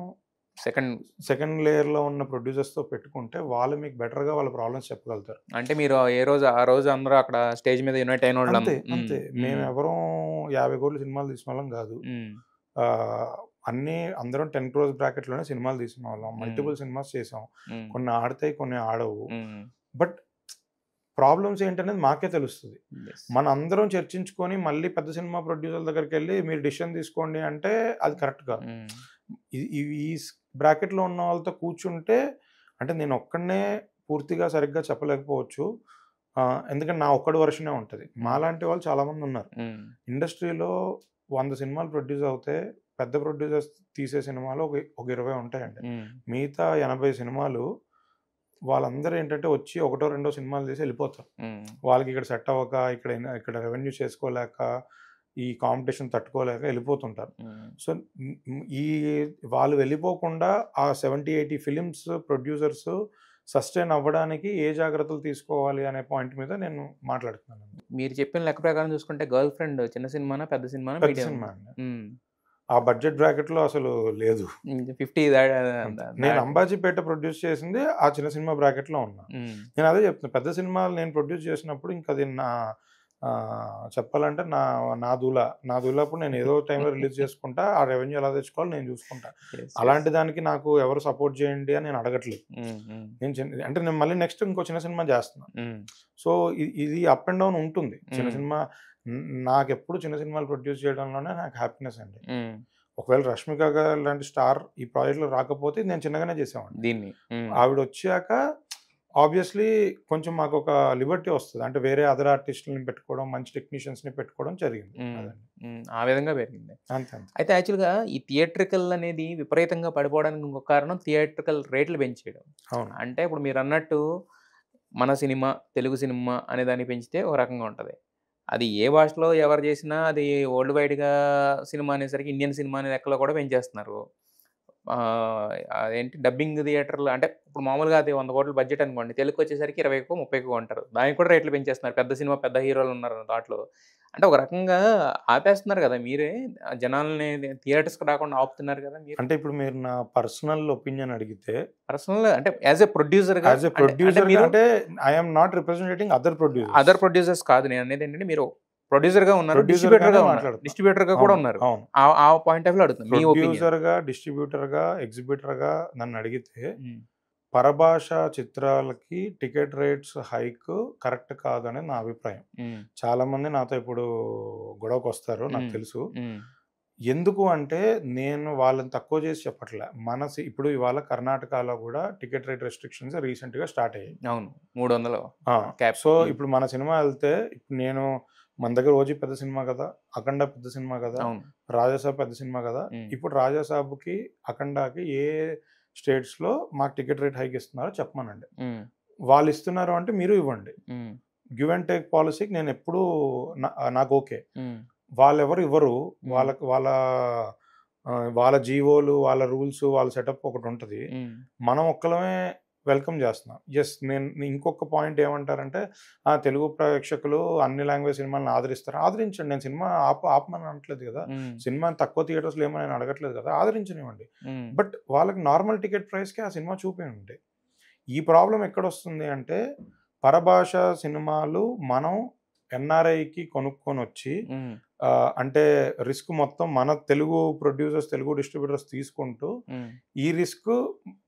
సెకండ్ లేయర్‌లో ఉన్న ప్రొడ్యూసర్స్‌తో పెట్టుకుంటే వాళ్ళు మీకు బెటర్‌గా వాళ్ళ ప్రాబ్లమ్స్ చెప్పగలుగుతారు. అంటే మీరు ఆ రోజు అందరూ అక్కడ స్టేజ్ మీద యునైట్ అయినోళ్ళం. అంతే. మేమెవరం 50,00,00,000 సినిమాలు తీసినోళ్ళం గాదు. హ్మ్. ఆహ్, అందరం 10 క్రోర్స్ బ్రాకెట్‌లోనే సినిమాలు తీసినోళ్ళం. మల్టిపుల్ సినిమాస్ చేసాం. హ్మ్. కొన్ని ఆడతాయి, కొన్ని ఆడవు. హ్మ్. బట్ ప్రాబ్లమ్స్ ఏంటనేది మాకే తెలుస్తది. యెస్. మనందరం చర్చించుకొని మళ్ళీ పెద్ద సినిమా ప్రొడ్యూసర్‌ల దగ్గరికెళ్ళి మీరు డెసిషన్ తీసుకోండి అంటే అది కరెక్ట్ కాదు. హ్మ్. ఈ బ్రాకెట్‌లో ఉన్న వాళ్ళతో కూర్చుంటే అంటే నేనొక్కడినే పూర్తిగా సరిగ్గా చెప్పలేకపోవచ్చు. ఎందుకంటే నా ఒక్కడి వెర్షనే ఉంటది. మాలాంటి వాళ్ళు చాలామందున్నారు. హ్మ్. ఇండస్ట్రీలో 100 సినిమాలు ప్రొడ్యూస్ అవుతే పెద్ద ప్రొడ్యూసర్స్ తీసే సినిమాలు ఒక 20 ఉంటాయండి. హ్మ్. మిగతా 80 సినిమాలు వాళ్ళందరూ ఏంటంటే వచ్చి ఒకటో, రెండో సినిమాలు తీసి ఎళ్ళిపోతారు. హ్మ్. వాళ్ళకి ఇక్కడ సెట్ అవ్వక, ఇక్కడ రెవెన్యూ చేసుకోలేక, ఈ కాంపిటీషన్ తట్టుకోలేక ఎళ్ళిపోతుంటారు. హ్మ్. సో, ఈ వాళ్ళు వెళ్ళిపోకుండా ఆ 70, 80 ఫిల్మ్స్ ప్రొడ్యూసర్స్ సస్టైన్ అవ్వడానికి ఏ జాగ్రత్తలు తీసుకోవాలి అనే పాయింట్ మీద నేను మాట్లాడుతున్నానండి. మీరు చెప్పిన లెక్క ప్రకారం చూసుకుంటే 'గర్ల్ ఫ్రెండ్' చిన్న సినిమానా? పెద్ద సినిమానా? పెద్ద మీడియం? సినిమా అండి. హ్మ్. ఆ బడ్జెట్ బ్రాకెట్‌లో అసలు లేదు. 50 అంతే. నేను దాటి. 'అంబాజీపేట' ప్రొడ్యూస్ చేసింది ఆ చిన్న సినిమా బ్రాకెట్‌లో ఉన్నా. హ్మ్. నేను అదే చెప్తున్నా. పెద్ద సినిమాలు నేను ప్రొడ్యూస్ చేసినప్పుడు ఇంకది చెప్పాలంటే నా దూల. నా దూలప్పుడు నేను ఏదో టైంలో రిలీజ్ చేసుకుంటా. ఆ రెవెన్యూ ఎలా తెచ్చుకోవాలో నేను చూసుకుంటా. యెస్. అలాంటి దానికి నాకు ఎవరు సపోర్ట్ చేయండి అని నేను అడగట్లేదు. హ్మ్. హ్మ్. నేను మళ్ళీ నెక్స్ట్ ఇంకో చిన్న సినిమా చేస్తున్నా. హ్మ్. సో, ఇది అప్ అండ్ డౌన్ ఉంటుంది. చిన్న హ్మ్. సినిమా నాకెప్పుడు చిన్న సినిమాలు ప్రొడ్యూస్ చేయడంలోనే నాకు హ్యాపీనెస్ అండి. హ్మ్. ఒకవేళ 'రష్మిక' గారు లాంటి స్టార్ ఈ ప్రాజెక్ట్‌లో రాకపోతే నేను చిన్నగానే చేసేవాడిని. దీన్ని. హ్మ్. ఆవిడొచ్చాక ఆబ్వియస్లీ కొంచెం మాకొక లిబర్టీ వస్తది. అంటే వేరే అదర్ ఆర్టిస్ట్‌లని పెట్టుకోవడం, మంచి టెక్నీషియన్స్‌ని పెట్టుకోవడం జరిగింది. హ్మ్. అదండి. హ్మ్. ఆ విధంగా పెరిగింది. అంతే. అయితే యాక్చువల్‌గా ఈ థియేట్రికల్ అనేది విపరీతంగా పడిపోవడానికి ఇంకొక కారణం థియేట్రికల్ రేట్లు పెంచేయడం. అవును. అంటే ఇప్పుడు మీరన్నట్టు మన సినిమా, తెలుగు సినిమా అనే దాన్ని పెంచితే ఒక రకంగా ఉంటది. అది ఏ భాషలో ఎవరు చేసినా అది వరల్డ్ వైడ్‌గా సినిమా అనేసరికి ఇండియన్ సినిమా అనే లెక్కలో కూడా పెంచేస్తున్నారు. అదేంటి డబ్బింగ్ థియేటర్‌లు అంటే ఇప్పుడు మామూలుగా అది 100,00,00,000 బడ్జెట్ అనుకోండి. తెలుగుకొచ్చేసరికి 20కో, 30కో అంటారు. దానికి కూడా రేట్లు పెంచేస్తున్నారు. పెద్ద సినిమా, పెద్ద హీరోలు ఉన్నారు దాంట్లో. అంటే ఒక రకంగా ఆపేస్తున్నారు గదా! మీరే జనాల్ని థియేటర్స్‌కి రాకుండా ఆపుతున్నారు గదా! మీరు. అంటే ఇప్పుడు మీరు నా పర్సనల్ ఒపీనియన్ అడిగితే పర్సనల్ అంటే యాస్ ఎ ప్రొడ్యూసర్‌గా యాస్ ఎ అంటే అంటే ప్రొడ్యూసర్‌గా మీరు అంటే I am not representing other producers. Other producers కాదు. నేననేదేంటంటే మీరు ప్రొడ్యూసర్‌గా ఉన్నారు. ప్రొడ్యూసర్‌గానే డిస్ట్రిబ్యూటర్‌గా ఉన్నారు. మాట్లాడుతున్నా. డిస్ట్రిబ్యూటర్‌గా కూడా అవును. ఉన్నారు. అవును. ఆ పాయింట్ ఆఫ్ వ్యూలో అడుగుతున్నా. మీ ఒపీనియన్. ప్రొడ్యూసర్‌గా, డిస్ట్రిబ్యూటర్‌గా, ఎగ్జిబిటర్‌గా నన్నడిగితే హ్మ్. పరభాష చిత్రాలకి టికెట్ రేట్స్ హైక్ కరెక్ట్ కాదనేది నా అభిప్రాయం. హ్మ్. చాలామంది నాతో ఇప్పుడు గొడవకొస్తారు నాకు హ్మ్. తెలుసు. హ్మ్. ఎందుకు అంటే నేను వాళ్ళని తక్కువ చేసి చెప్పట్లే. ఇప్పుడు ఇవాళ కర్ణాటకలో గూడా టికెట్ రేట్ రెస్ట్రిక్షన్స్ రీసెంట్‌గా స్టార్ట్ అయ్యాయి. అవును. 300 ఆ! క్యాప్. సో, హ్మ్. ఇప్పుడు మన సినిమా ఎళ్తే మన దగ్గర 'ఓజీ' పెద్ద సినిమా గదా! 'అఖండ' పెద్ద సినిమా గదా! అవును. 'రాజాసాబ్' పెద్ద సినిమా గదా! హ్మ్. ఇప్పుడు 'రాజాసాబ్‌కి', 'అఖండాకి' ఏ స్టేట్స్‌లో మాకు టికెట్ రేట్ హైక్ ఇస్తున్నారో చెప్పమనండి. హ్మ్. వాళ్ళిస్తున్నారు అంటే మీరు ఇవ్వండి. హ్మ్. గివ్ అండ్ టేక్ పాలిసీకి నేనెప్పుడూ నాకు ఓకే. హ్మ్. వాళ్ళెవరు ఇవ్వరు. హ్మ్. వాళ్ళకి వాళ్ళ జీవోలు, వాళ్ళ రూల్స్, వాళ్ళ సెటప్ ఒకటుంటది. హ్మ్. మనం ఒక్కలమే వెల్కమ్ జేస్తున్నాం. నేను ఇంకొక పాయింట్ ఏమంటారంటే, తెలుగు ప్రేక్షకులు అన్ని లాంగ్వేజ్ సినిమాలను ఆదరిస్తారు. ఆదరించండి. నేను సినిమా ఆపమని అనట్లేదు గదా! హ్మ్. సినిమాని తక్కువ థియేటర్స్‌లో ఏమని నేను అడగట్లేదు గదా! ఆదరించనివ్వండి. హ్మ్. బట్ వాళ్ళకి నార్మల్ టికెట్ ప్రైస్‌కి ఆ సినిమా చూపియండి. ఈ ప్రాబ్లమ్ ఎక్కడొస్తుంది అంటే, పరభాష సినిమాలు మనం ఎన్ఆర్ఐకి కొనుక్కొనొచ్చి హ్మ్. అంటే రిస్క్ మొత్తం మన తెలుగు ప్రొడ్యూసర్స్, తెలుగు డిస్ట్రిబ్యూటర్స్ తీసుకుంటూ, హ్మ్. ఈ రిస్క్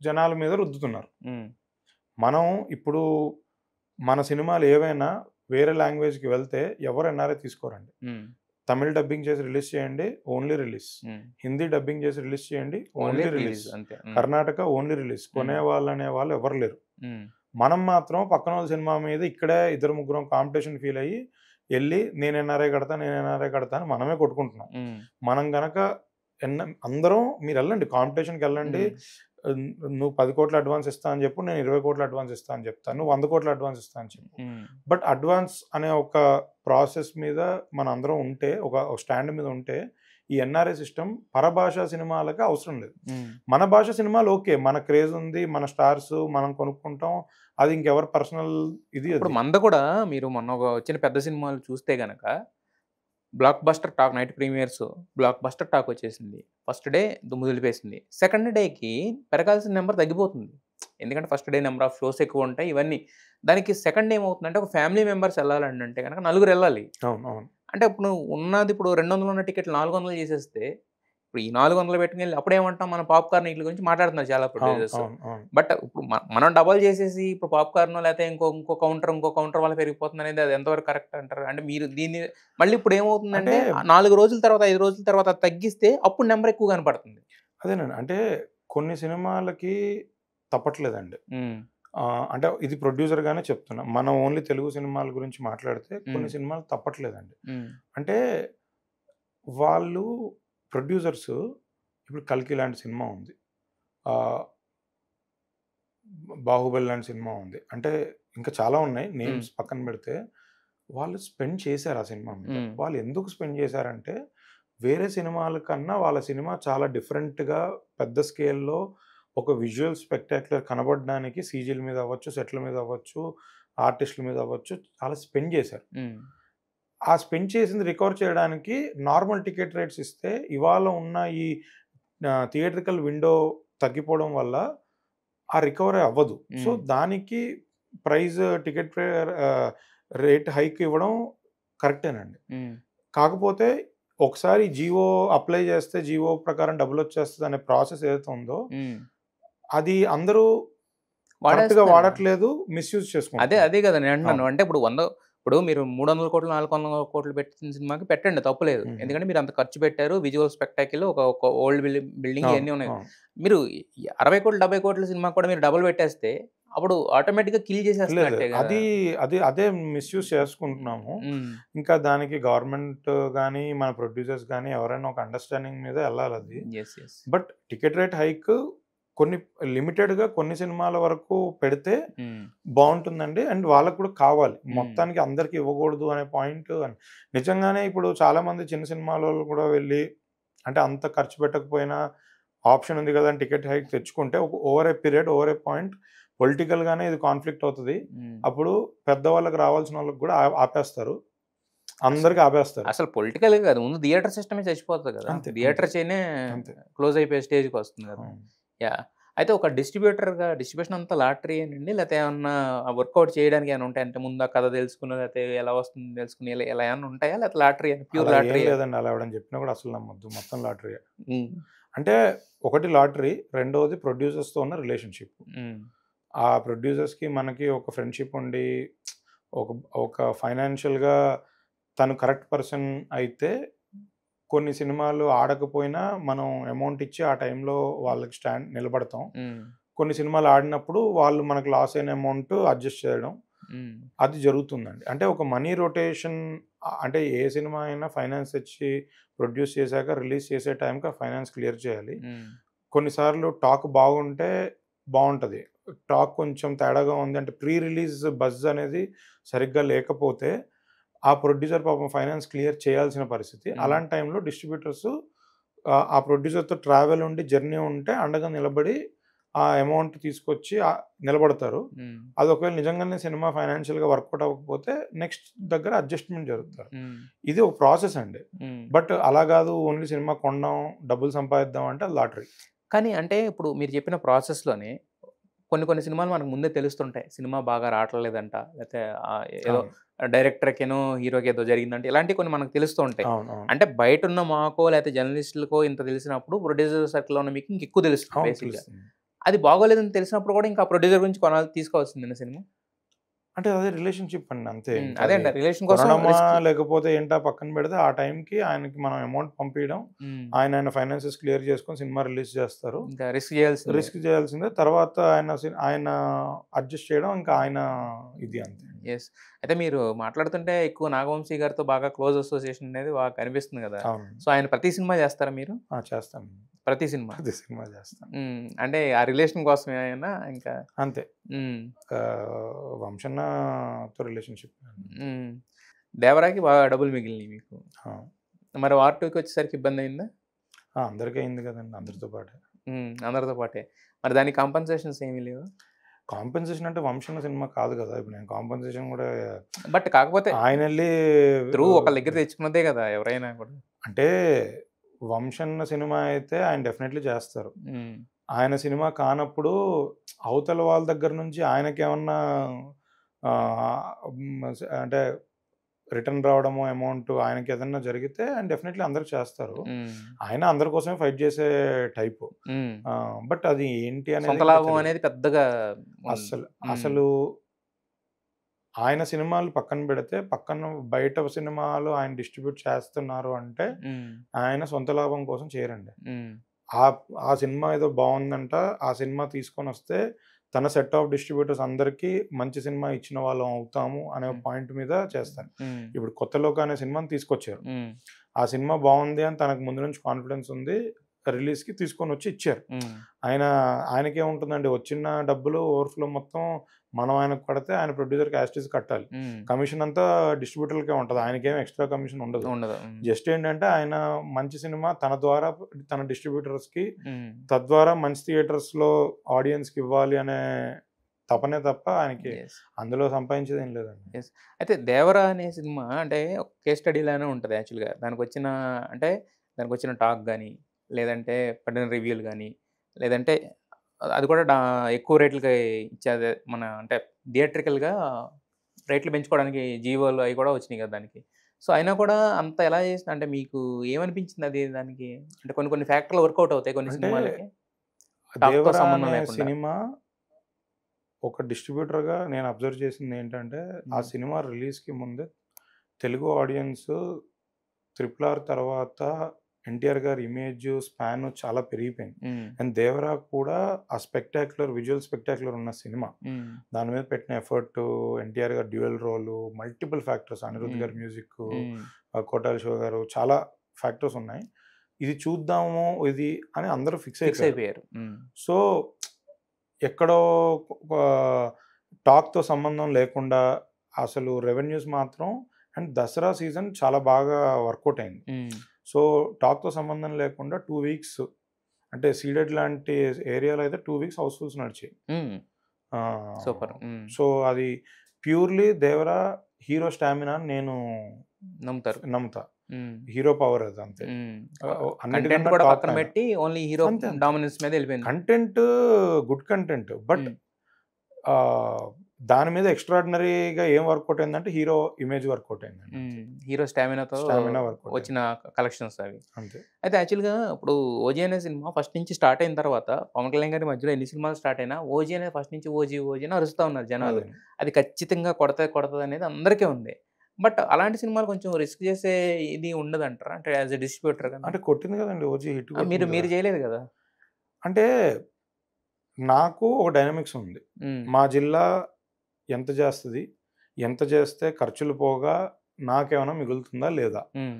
జనాల మీద రుద్దుతున్నారు. హ్మ్. మనం ఇప్పుడు మన సినిమాలు ఏవైనా వేరే లాంగ్వేజ్‌కి వెళ్తే ఎవరు ఎన్ఆర్ఐ తీసుకోరండి. హ్మ్. తమిళ్ డబ్బింగ్ చేసి రిలీజ్ చేయండి. Only release. హ్మ్. హిందీ డబ్బింగ్ చేసి రిలీజ్ చేయండి. Only only release. రిలీజ్ అంతే. హ్మ్. Karnataka only release. హ్మ్. కొనేవాళ్ళనే వాళ్ళు ఎవరు లేరు. హ్మ్. మనం మాత్రం పక్కనోళ్ళ సినిమా మీద ఇక్కడే ఇద్దరు ముగ్గురం కాంపిటీషన్ ఫీల్ అయ్యి ఎళ్లి నేను ఎన్ఆర్ఐ కడతా అని మనమే కొట్టుకుంటున్నాం. హ్మ్. మనం గనక అందరం మీరెళ్ళండి కాంపిటీషన్‌కెళ్ళండి. హ్మ్. ఆహ్, నువ్వు 10,00,00,000 అడ్వాన్స్ ఇస్తా అని చెప్పు. నేను 20,00,00,000 అడ్వాన్స్ ఇస్తా అని చెప్తా. నువ్వు 100,00,00,000 అడ్వాన్స్ ఇస్తా అని చెప్పు. హ్మ్. బట్ అడ్వాన్స్ అనే ఒక ప్రాసెస్ మీద మనందరం ఉంటే ఒక స్టాండ్ మీద ఉంటే ఈ ఎన్ఆర్ఐ సిస్టమ్ పరభాషా సినిమాలకి అవసరం లేదు. హ్మ్. మన భాష సినిమాలు ఓకే. మన క్రేజ్ ఉంది. మన స్టార్స్ మనం కొనుక్కుంటాం. అది ఇంకెవరి పర్సనల్ ఇప్పుడు అది. మనది కూడా మీరు మొన్న వచ్చిన పెద్ద సినిమాలు చూస్తే గనక blockbuster talk night premieres blockbuster talk వచ్చేసింది. ఫస్ట్ డే దుమ్ముదులిపేసింది. సెకండ్ డేకి పెరగాల్సిన నంబర్ తగ్గిపోతుంది. ఎందుకంటే first day number of shows ఎక్కువుంటాయి ఇవన్నీ. దానికి సెకండ్ ఏమవుతుందంటే ఒక ఫ్యామిలీ మెంబర్స్ ఎళ్ళాలనంటే గనక నలుగురెళ్ళాలి. అవును. అవును. అంటే ఇప్పుడు నువ్వు ఉన్నది ఇప్పుడు 200 ఉన్న టికెట్లు 400 చేసేస్తే, ఇప్పుడు ఈ 400 పెట్టుకెళ్ళి అప్పుడేమంటాం మనం పాప్‌కార్న్ ఈట్లి గురించి మాట్లాడుతున్నారు చాలా అవును. ప్రొడ్యూసర్స్. అవును. అవును. బట్ ఇప్పుడు మనం డబల్ చేసేసి ఇప్పుడు పాప్‌కార్నో లేతే ఇంకో కౌంటర్ వల్ల పెరిగిపోతుందనేది అది ఎంతవరకు కరెక్ట్ అంటారు? అంటే మీరు దీన్ని మళ్ళీ ఇప్పుడు అంటే ఏమవుతుందంటే 4 రోజుల తర్వాత, 5 రోజుల తర్వాత అది తగ్గిస్తే అప్పుడు నంబర్ ఎక్కువ కనపడుతుంది. అదేనండి. అంటే కొన్ని సినిమాలకి తప్పట్లేదండి. హ్మ్. అంటే ఇది ప్రొడ్యూసర్‌గానే చెప్తున్నా. మనం ఓన్లీ తెలుగు సినిమాల గురించి మాట్లాడితే కొన్ని హ్మ్. సినిమాలు తప్పట్లేదండి. హ్మ్. అంటే వాళ్ళు ప్రొడ్యూసర్స్ ఇప్పుడు 'కల్కి' లాంటి సినిమా ఉంది. ఆహ్, 'బాహుబలి' లాంటి సినిమా ఉంది. అంటే ఇంకా చాలా ఉన్నాయి. హ్మ్. నేమ్స్ పక్కన పెడితే వాళ్ళు స్పెండ్ చేశారు ఆ సినిమా మీద. హ్మ్. వాళ్ళు ఎందుకు స్పెండ్ చేశారంటే వేరే సినిమాల కన్నా వాళ్ళ సినిమా చాలా డిఫరెంట్‌గా పెద్ద స్కేల్‌లో ఒక విజువల్ స్పెక్టాక్యులర్ కనబడడానికి సీజీల మీద అవ్వచ్చు, సెట్‌ల మీద అవ్వచ్చు, ఆర్టిస్ట్‌ల మీద అవ్వచ్చు చాలా స్పెండ్ చేశారు. హ్మ్. ఆ స్పెండ్ చేసింది రికవర్ చేయడానికి నార్మల్ టికెట్ రేట్స్ ఇస్తే ఇవాళ ఉన్న ఈ థియేట్రికల్ విండో తగ్గిపోవడం వల్ల ఆ రికవరీ అవ్వదు. సో, హ్మ్. దానికి ప్రైస్ టికెట్ రేట్ హైక్ ఇవ్వడం కరెక్టేనండి. హ్మ్. కాకపోతే ఒకసారి జియో అప్లై చేస్తే జియో ప్రకారం డబ్బులొచ్చేస్తదనే ప్రాసెస్ ఏదైతే ఉందో, హ్మ్. అది అందరూ కరెక్ట్‌గా వాడేస్తున్నారు. వాడట్లేదు. మిస్‌యూజ్ అదే చేసుకుంటున్నారు. అదే కదా! నేనంటున్నాను. అవును. అంటే ఇప్పుడు మీరు 300,00,00,000, 400,00,00,000 పెట్టిన సినిమాకి పెట్టండి తప్పులేదు. హుహు. ఎందుకంటే మీరు అంత ఖర్చు పెట్టారు. విజువల్ స్పెక్టాకిల్ ఒక ఓల్డ్ బిల్డింగ్ అవును. ఇయన్నీ ఉన్నాయి. అవును. మీరు ఈ 60,00,00,000, 70,00,00,000 సినిమాకి కూడా మీరు డబుల్ పెట్టేస్తే అప్పుడు ఆటోమేటిక్‌గా కిల్ లేదు. చేసేస్తున్నట్టే గదా! అదే మిస్‌యూజ్ చేసుకుంటున్నాము. హ్మ్. ఇంకా దానికి గవర్నమెంట్ గాని, మన ప్రొడ్యూసర్స్ గాని ఎవరైనా ఒక అండర్‌స్టాండింగ్ మీద ఎళ్ళాలది. Yes. Yes. But ticket rate hike కొన్ని లిమిటెడ్‌గా కొన్ని సినిమాల వరకు పెడితే హ్మ్. బావుంటుందండి. అండ్ వాళ్ళకి కూడా కావాలి. హ్మ్. మొత్తానికి అందరికి ఇవ్వకూడదు అనే పాయింట్ నిజంగానే ఇప్పుడు చాలామంది చిన్న సినిమాలోళ్ళు కూడా వెళ్ళి అంటే అంత ఖర్చు పెట్టకపోయినా ఆప్షన్ ఉంది కదా! అని టికెట్ హైక్ తెచ్చుకుంటే ఒక ఓవర్ ఏ పాయింట్ పొలిటికల్‌గానే ఇది కాన్ఫ్లిక్ట్ అవుతది. హ్మ్. అప్పుడు పెద్దవాళ్ళకి రావాల్సినోళ్ళకి కూడా ఆపేస్తారు. అసలు అందరికి ఆపేస్తారు. అసలు పొలిటికలే కాదు. ముందు థియేటర్ సిస్టమే చచ్చిపోతది కదా! అంతే. అంతే. థియేటర్ చైనే అంతే. క్లోజ్ అయిపోయే స్టేజ్‌కొస్తుంది కదా! అవును. యాహ్! అయితే ఒక డిస్ట్రిబ్యూషన్ అంతా లాటరీయేనండి? లేతే ఏమన్నా వర్కౌట్ చేయడానికి ఏమైనా ఉంటాయా? అంటే ముందు ఆ కథ తెలుసుకునో, లేతే ఎలా వస్తుందో తెలుసుకొని ఇలా ఏమన్నా ఉంటాయా? లేతే లాటరీయేనా? ప్యూర్ అలా ఏం లాటరీయా? లేదండి. అలా ఎవడైనా చెప్పినా కూడా అసలు నమ్మొద్దు. మొత్తం లాటరీయే. హ్మ్. అంటే ఒకటి లాటరీ, రెండోది ప్రొడ్యూసర్స్‌తో ఉన్న రిలేషన్‌షిప్. హ్మ్. ఆ ప్రొడ్యూసర్స్‌కి మనకి ఒక ఫ్రెండ్‌షిప్ ఉండి ఒక ఒక ఫైనాన్షియల్‌గా తను కరెక్ట్ పర్సన్ అయితే కొన్ని సినిమాలు ఆడకపోయినా మనం అమౌంట్ ఇచ్చి ఆ టైంలో వాళ్ళకి నిలబడతాం. హ్మ్. కొన్ని సినిమాలు ఆడినప్పుడు వాళ్ళు మనకు లాస్ అయిన అమౌంట్ అడ్జస్ట్ చేయడం. హ్మ్. అది జరుగుతుందండి. అంటే ఒక మనీ రొటేషన్ అంటే ఏ సినిమా అయినా ఫైనాన్స్ తెచ్చి ప్రొడ్యూస్ చేశాక రిలీజ్ చేసే టైంకి ఆ ఫైనాన్స్ క్లియర్ చేయాలి. హ్మ్. కొన్నిసార్లు టాక్ బాగుంటే బావుంటది. టాక్ కొంచెం తేడాగా ఉంది అంటే ప్రీ రిలీజ్ బజ్ అనేది సరిగ్గా లేకపోతే ఆ ప్రొడ్యూసర్ పాపం ఫైనాన్స్ క్లియర్ చేయాల్సిన పరిస్థితి. హ్మ్. అలాంటి టైంలో డిస్ట్రిబ్యూటర్స్ ఆ ప్రొడ్యూసర్‌తో ట్రావెల్ ఉండి, జర్నీ ఉంటే అండగా నిలబడి ఆ అమౌంట్ తీసుకొచ్చి నిలబడతారు. హ్మ్. అది ఒకవేళ నిజంగానే సినిమా ఫైనాన్షియల్‌గా వర్కౌట్ అవ్వకపోతే నెక్స్ట్ దగ్గర అడ్జస్ట్‌మెంట్ జరుగుతారు. హ్మ్. ఇది ఒక ప్రాసెస్ అండి. హ్మ్. బట్ అలా గాదు ఓన్లీ సినిమా కొనడం, డబ్బులు సంపాదిద్దాం అంటే అది లాటరీ. కానీ అంటే ఇప్పుడు మీరు చెప్పిన ప్రాసెస్‌లోనే కొన్ని సినిమాలు మనకు ముందే తెలుస్తుంటాయి. సినిమా బాగా రావట్లేదంట. లేతే ఏదో అవును. డైరెక్టర్‌కేనో, హీరోకి ఏదో జరిగిందంట. ఇలాంటివి కొన్ని మనకు తెలుస్తూ ఉంటాయి. అవును. అవును. అంటే బయటున్న మాకో లేతే జర్నలిస్టులకో ఇంత తెలిసినప్పుడు ప్రొడ్యూసర్ సర్కిల్‌లో ఉన్న మీకు ఇంకెక్కువ తెలుస్తుంది అవును. బేసిక్‌గా. తెలుస్తుంది. అది బాగోలేదని తెలిసినప్పుడు కూడా ఇంకా ప్రొడ్యూసర్ గురించి కొనాలి తీసుకోవాల్సిందేనా సినిమా? అంటే అదే రిలేషన్‌షిప్ అండి అంతే. హ్మ్. ఇంకా అదే అది అంట రిలేషన్ కోసం కొనడమా రిస్క్. లేకపోతే ఏంటా పక్కన పెడితే ఆ టైంకి ఆయనకి మనం అమౌంట్ పంపియడం. హ్మ్. ఆయన ఫైనాన్సెస్ క్లియర్ చేసుకొని సినిమా రిలీజ్ చేస్తారు. ఇంకా రిస్క్ చేయాల్సిందే. రిస్క్ చేయాల్సిందే. తర్వాత ఆయన అడ్జస్ట్ చేయడం ఇంకా ఆయన ఇది అంతే. యెస్. అయితే మీరు మాట్లాడుతుంటే ఎక్కువ నాగవంశీ గారితో బాగా క్లోజ్ అసోసియేషన్ అనేది బాగా కనిపిస్తుంది గదా! అవునండి. సో, ఆయన ప్రతి సినిమా చేస్తారా మీరు? చేస్తాను. ప్రతి సినిమా? ప్రతి సినిమా చేస్తాను. హ్మ్. అంటే ఆ రిలేషన్ కోసమేనా ఇంకా? అంతే. హ్మ్. వంశన్నతో రిలేషన్‌షిప్ అంతే. హ్మ్. 'దేవరా'కి బాగా డబ్బులు మిగిలినియి మీకు. ఆ! మరి 'వార్ 2'కి వచ్చేసరికి ఇబ్బందయిందా? అందరికీ అయింది కదండీ! అందరితో పాటే. హ్మ్. అందరితో పాటే. మరి దానికి కాంపెన్సేషన్స్ ఏమి లేవా? కాంపెన్సేషన్ అంటే వంశన్న సినిమా కాదు కదా! ఇప్పుడు నేను కాంపెన్సేషన్ కూడా బట్ కాకపోతే ఆయనెళ్ళి త్రూ ఒకళ్ళ దగ్గర తెచ్చుకున్నదే గదా! ఎవరైనా కూడా. అంటే వంశన్న సినిమా అయితే ఆయన డెఫినెట్లీ చేస్తారు. హ్మ్. ఆయన సినిమా కానప్పుడు అవతల వాళ్ళ దగ్గర నుంచి ఆయనకేమన్నా అంటే రిటర్న్ రావడమో అమౌంట్ ఆయనకేదన్నా జరిగితే ఆయన డెఫినెట్లీ అందరికి చేస్తారు. హ్మ్. ఆయన అందరి కోసమే ఫైట్ చేసే టైపు. హ్మ్. బట్ అది ఏంటి అనేది సొంత ఇంకా లాభం తెలీదు. అనేది పెద్దగా అస్సలు, హ్మ్. అసలు ఆయన సినిమాలు పక్కన పెడితే, పక్కన బయట సినిమాలు ఆయన డిస్ట్రిబ్యూట్ చేస్తున్నారు అంటే, హ్మ్. ఆయన సొంత లాభం కోసం చేయరండి. హ్మ్. ఆ ఆ సినిమా ఏదో బావుందంట, ఆ సినిమా తీసుకొనొస్తే తన సెట్ ఆఫ్ డిస్ట్రిబ్యూటర్స్ అందరికీ మంచి సినిమా ఇచ్చిన వాళ్ళం అవుతాము అనే హ్మ్. పాయింట్ మీద చేస్తారు. హ్మ్. ఇప్పుడు 'కొత్త లోక' అనే సినిమాని తీసుకొచ్చారు. హ్మ్. ఆ సినిమా బావుంది అని తనకు ముందు నుంచి కాన్ఫిడెన్స్ ఉంది. రిలీజ్‌కి తీసుకొనొచ్చి ఇచ్చారు. హ్మ్. ఆయన ఆయనకేముంటుందండి వచ్చిన డబ్బులు ఓవర్‌ఫ్లో మొత్తం మనం ఆయనకు కడితే ఆయన ప్రొడ్యూసర్‌కి యాజ్ ఇట్ ఈజ్ కట్టాలి. హ్మ్. కమిషన్ అంతా డిస్ట్రిబ్యూటర్‌లకే ఉంటది. ఆయనకేమి ఎక్స్‌ట్రా కమిషన్ ఉండదు. ఉండదు. హ్మ్. జస్ట్ ఏంటంటే ఆయన మంచి సినిమా తన ద్వారా తన డిస్ట్రిబ్యూటర్స్‌కి హ్మ్. తద్వారా మంచి థియేటర్స్‌లో ఆడియన్స్‌కి ఇవ్వాలి అనే తపనే తప్ప ఆయనకి యెస్. అందులో సంపాదించేదేం లేదండి. యెస్. అయితే 'దేవరా' అనే సినిమా అంటే ఒక కేస్ స్టడీ లానే ఉంటది యాక్చువల్‌గా. అంటే దానికొచ్చిన టాక్ గాని, లేదంటే పడిన రివ్యూలు గాని, లేదంటే అది కూడా ఎక్కువ రేట్లకి ఇచ్చేదే మన అంటే థియేట్రికల్‌గా రేట్లు పెంచుకోవడానికి జీవోలు అయి కూడా వచ్చినాయి కదా దానికి. సో, అయినా కూడా అంత ఎలా చేసిన అంటే మీకు ఏమనిపించింది అది దానికి? అంటే కొన్ని కొన్ని ఫ్యాక్టర్‌లు వర్కౌట్ అవుతాయి కొన్ని అంటే సినిమాలకి. టాక్‌తో 'దేవరా' సంబంధం అనే లేకుండా. సినిమా ఒక డిస్ట్రిబ్యూటర్‌గా నేను అబ్జర్వ్ చేసిందేంటంటే, ఆ హ్మ్. సినిమా రిలీజ్‌కి ముందే తెలుగు ఆడియన్స్ 'ట్రిపుల్ ఆర్' తర్వాత ఎన్టీఆర్ గారి ఇమేజ్, స్పాన్ చాలా పెరిగిపోయింది. హ్మ్. అండ్ 'దేవరా' కూడా ఆ విజువల్ స్పెక్టాక్యులర్ ఉన్న సినిమా. హ్మ్. దాని మీద పెట్టిన ఎఫర్టు, ఎన్టీఆర్ గారి డ్యూయల్ రోలు, మల్టిపుల్ ఫ్యాక్టర్స్, అనిరుద్ హ్మ్. గారి మ్యూజిక్కు, హ్మ్. కొట్టాల శివ గారు చాలా ఫ్యాక్టర్స్ ఉన్నాయి. ఇది చూద్దాము ఇది అని అందరూ ఫిక్స్ ఫిక్స్ అయిపోయారు. అయిపోయారు. హ్మ్. సో, ఎక్కడో టాక్‌తో సంబంధం లేకుండా అసలు రెవెన్యూస్ మాత్రం అండ్ దసరా సీజన్ చాలా బాగా వర్కౌట్ అయింది. హ్మ్. సో, టాక్‌తో సంబంధం లేకుండా 2 వీక్స్ అంటే సీడెడ్ లాంటి ఏరియాలో అయితే 2 వీక్స్ హౌస్‌ఫుల్స్ నడిచాయి. హ్మ్. సూపర్. ఆహ్, హ్మ్. సో, అది ప్యూర్‌లీ 'దేవరా' హీరో స్టామినా అని నేను నమ్ముతారు. నమ్ముతా. హ్మ్. హీరో పవర్ అది అంతే. హ్మ్. కంటెంట్ అన్నిటికన్నా కూడా టాప్ పక్కన ఆయన. పెట్టి ఓన్లీ హీరో అంతే అంతే. డామినెన్స్ మీద ఎళ్ళిపోయింది. Content good content. But hmm. Ah, దాని మీద ఎక్స్‌ట్రార్డినరీగా ఏం వర్కౌట్ అయిందంటే హీరో ఇమేజ్ వర్కౌట్ అయిందండి అంతే. హ్మ్. హీరో స్టామినాతో స్టామినా వర్కౌట్ వచ్చిన అయింది. కలెక్షన్స్ అవి. అంతే. అయితే యాక్చువల్‌గా ఇప్పుడు 'ఓజీ' అనే సినిమా ఫస్ట్ నుంచి స్టార్ట్ అయిన తర్వాత పవన్ కళ్యాణ్ గారి మధ్యలో ఎన్ని సినిమాలు స్టార్ట్ అయినా 'ఓజీ' అనేది ఫస్ట్ నుంచి 'ఓజీ' 'ఓజీ' అని అరుస్తా ఉన్నారు జనాలు. అదే. అది ఖచ్చితంగా కొడతదనేది అందరికీ ఉంది. బట్ అలాంటి సినిమాలు కొంచెం రిస్క్ చేసే ఇది ఉండదంటారా? అంటే యాస్ ఎ డిస్ట్రిబ్యూటర్ గాని. అంటే కొట్టింది కదండీ! 'ఓజీ' హిట్ మీరు కొట్టింది కదా! మీరు చేయలేదు గదా! అంటే నాకు ఒక డైనమిక్స్ ఉంది. హ్మ్. మా జిల్లా ఎంత చేస్తది? ఎంత చేస్తే ఖర్చులు పోగా నాకేమైనా మిగులుతుందా? లేదా? హ్మ్.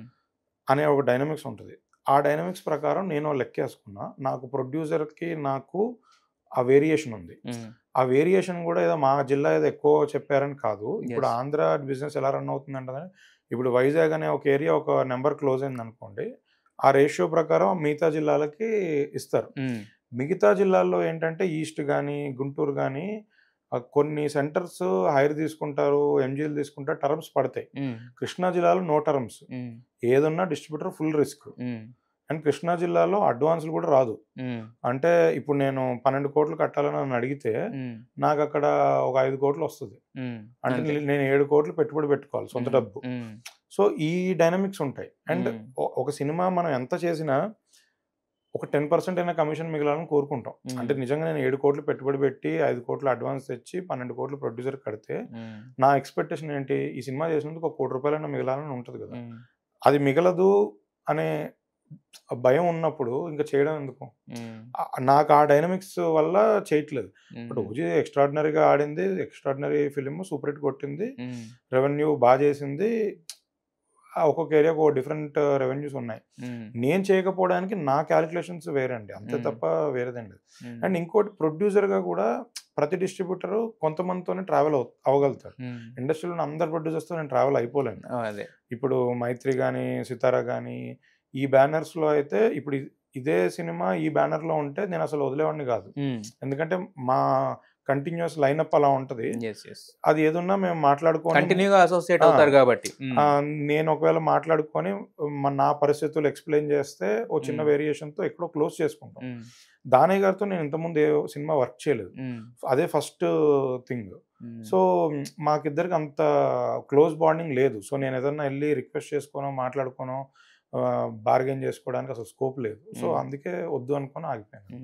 అనే ఒక డైనమిక్స్ ఉంటది. ఆ డైనమిక్స్ ప్రకారం నేను ఓ లెక్కేసుకున్నా. నాకు ప్రొడ్యూసర్‌కి నాకు ఆ వేరియేషన్ ఉంది. హ్మ్. ఆ వేరియేషన్ గూడా ఏదో మా జిల్లా ఏదో ఎక్కువ చెప్పారని కాదు. ఇప్పుడు యెస్. ఆంధ్ర బిజినెస్ ఎలా రన్ అవుతుందంటే ఇప్పుడు వైజాగ్ అనే ఒక ఏరియా ఒక నంబర్ క్లోజ్ అయిందనుకోండి. ఆ రేషియో ప్రకారం మిగతా జిల్లాలకి ఇస్తారు. హ్మ్. మిగతా జిల్లాల్లో ఏంటంటే ఈస్ట్ గాని, గుంటూరు గాని కొన్ని సెంటర్స్ హైర్ తీసుకుంటారు. ఎంజీలు తీసుకుంటారు. టర్మ్స్ పడతాయి. హ్మ్. కృష్ణా జిల్లాలో నో టర్మ్స్. హ్మ్. ఏదున్నా distributor full risk. Hmm. And Krishna జిల్లాలో అడ్వాన్స్‌లు గూడా రాదు. హ్మ్. అంటే ఇప్పుడు నేను 12,00,00,000 కట్టాలని నన్నడిగితే హ్మ్. నాకక్కడ ఒక 5,00,00,000 వస్తది. హ్మ్. అంటే అంతే. నేను 7,00,00,000 పెట్టుబడి పెట్టుకోవాలి సొంత హ్మ్. డబ్బు. హ్మ్. సో, ఈ డైనమిక్స్ ఉంటాయి. అండ్ హ్మ్. ఒక సినిమా మనం ఎంత చేసినా ఒక 10% అయినా కమిషన్ మిగలాలని కోరుకుంటాం. అంటే హ్మ్. నిజంగా నేను 7,00,00,000 పెట్టుబడి పెట్టి 5,00,00,000 అడ్వాన్స్ తెచ్చి 12,00,00,000 ప్రొడ్యూసర్‌కి కడితే హ్మ్. నా ఎక్స్‌పెక్టేషన్ ఏంటి? ఈ సినిమా చేసినందుకు ఒక రూ. 1,00,00,000 మిగలాలని ఉంటది గదా! హ్మ్. అది మిగలదు అనే భయం ఉన్నప్పుడు ఇంక చేయడం ఎందుకు? హ్మ్. నాకు ఆ డైనమిక్స్ వల్ల చేయట్లేదు. బట్ హ్మ్. 'ఓజీ' ఎక్స్‌ట్రార్డినరీగా ఆడింది. ఎక్స్‌ట్రార్డినరీ ఫిల్మ్ సూపర్ హిట్ కొట్టింది. హ్మ్. రెవెన్యూ చేసింది. ఒక్కొక్క ఏరియాకి ఒక డిఫరెంట్ రెవెన్యూస్ ఉన్నాయి. హ్మ్. నేను చేయకపోవడానికి నా కాలిక్యులేషన్స్ వేరండి. అంతే హ్మ్. తప్ప వేరేదేం లేదు. హ్మ్. అండ్ ఇంకోటి ప్రొడ్యూసర్‌గా కూడా ప్రతి డిస్ట్రిబ్యూటరు కొంతమందితోనే ట్రావెల్ అవ్వగలుగుతాడు. హ్మ్. ఇండస్ట్రీలో ఉన్న అందరు ప్రొడ్యూసర్స్‌తో నేను ట్రావెల్ అయిపోలేను. అదే. ఇప్పుడు 'మైత్రి' గాని, 'సితార' గాని ఈ బ్యానర్స్‌లో అయితే ఇదే సినిమా ఈ బ్యానర్‌లో ఉంటే నేనసలు వదిలేవాడిని గాదు. హ్మ్. ఎందుకంటే మా కంటిన్యూస్ లైనప్ అలా ఉంటది. యెస్. యెస్. అది ఏదున్నా మేము మాట్లాడుకొని కంటిన్యూగా అసోసియేట్ ఆ! అవుతారు కాబట్టి. నేను ఒకవేళ మాట్లాడుకొని నా పరిస్థితులు ఎక్స్‌ప్లెయిన్ చేస్తే ఓ చిన్న వేరియేషన్‌తో ఎక్కడో క్లోజ్ చేసుకుంటాం. దానయ్య గారితో నేను ఇంతకుముందు ఏ సినిమా వర్క్ చేయలేదు. అదే ఫస్ట్ థింగ్. సో, మాకిద్దరికి అంత క్లోజ్ బాండింగ్ లేదు. సో, నేనేదన్నా ఎళ్లి రిక్వెస్ట్ చేసుకోనో, మాట్లాడుకోనో బార్గెయిన్ చేసుకోవడానికి అసలు స్కోప్ లేదు. సో, అందుకే వద్దు అనుకోని ఆగిపోయాను.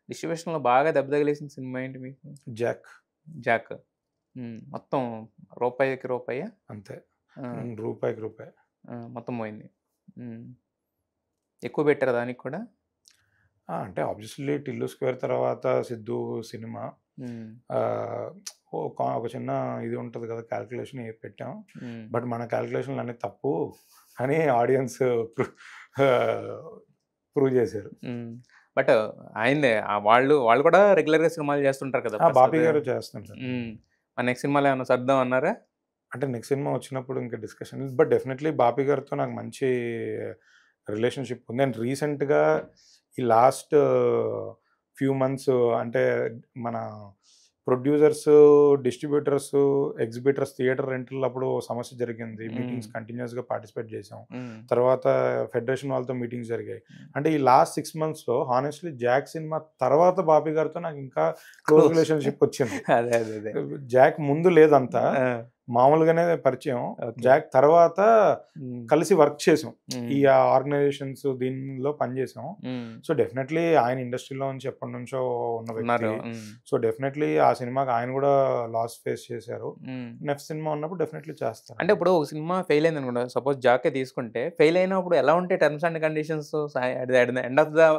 డిస్ట్రిబ్యూషన్‌లో బాగా దెబ్బ తగిలేసిన సినిమా ఏంటి మీకు? 'Jack' 'Jack.' మొత్తం రూపాయికి రూపాయా? అంతే. ఆ! రూపాయికి రూపాయి. మొత్తం పోయింది. ఎక్కువ పెట్టారా దానికి కూడా? అంటే ఆబ్వియస్లీ 'టిల్లు స్క్వేర్' తర్వాత 'సిద్ధు' సినిమా. ఆహ్, ఒక చిన్న ఇది ఉంటది కదా! క్యాలిక్యులేషన్ పెట్టాం. బట్ మన క్యాలిక్యులేషన్‌లు అన్నీ తప్పు అని ఆడియన్స్ ప్రూవ్ చేశారు. బట్ ఆయనదే వాళ్ళు కూడా రెగ్యులర్‌గా సినిమాలు చేస్తుంటారు కదా! బాపి గారు చేస్తున్నారు. మరి నెక్స్ట్ సినిమాలో ఏమన్నా సర్దుదాం అన్నారా? అంటే నెక్స్ట్ సినిమా వచ్చినప్పుడు ఇంకా డిస్కషన్. బట్ డెఫినెట్‌లీ బాపి గారితో నాకు మంచి రిలేషన్‌షిప్ ఉంది. అండ్ రీసెంట్‌గా ఈ లాస్ట్ ఫ్యూ మంత్స్ అంటే మన ప్రొడ్యూసర్స్, డిస్ట్రిబ్యూటర్స్, ఎగ్జిబిటర్స్ థియేటర్ రెంట్‌లప్పుడు సమస్య జరిగింది. మీటింగ్స్ కంటిన్యూయస్‌గా పార్టిసిపేట్ చేసాం. తర్వాత ఫెడరేషన్ వాళ్ళతో మీటింగ్స్ జరిగాయి. అంటే ఈ లాస్ట్ 6 మంత్స్‌లో హానెస్ట్‌లీ 'జాక్' సినిమా తర్వాత బాపి గారితో నాకు ఇంకా క్లోజ్ రిలేషన్‌షిప్ వచ్చింది. అదే. 'జాక్' ముందు లేదంతా. మామూలుగానే పరిచయం. 'జాక్' తర్వాత కలిసి వర్క్ చేసాం. ఈ ఆర్గనైజేషన్స్ దీనిలో పనిచేసాం. సో, డెఫినెట్‌లీ ఆయన ఇండస్ట్రీలో నుంచి ఎప్పటినుంచో ఉన్న వ్యక్తి. సో, డెఫినెట్‌లీ ఆ సినిమాకి ఆయన కూడా లాస్ ఫేస్ చేశారు. నెక్స్ట్ సినిమా ఉన్నప్పుడు డెఫినెట్‌లీ చేస్తారు. అంటే ఇప్పుడు ఒక సినిమా ఫెయిల్ అయింది అనుకోండి. సపోజ్ 'జాకే' తీసుకుంటే ఫెయిల్ అయినప్పుడు ఎలా ఉంటాయి terms and conditions? At the end of the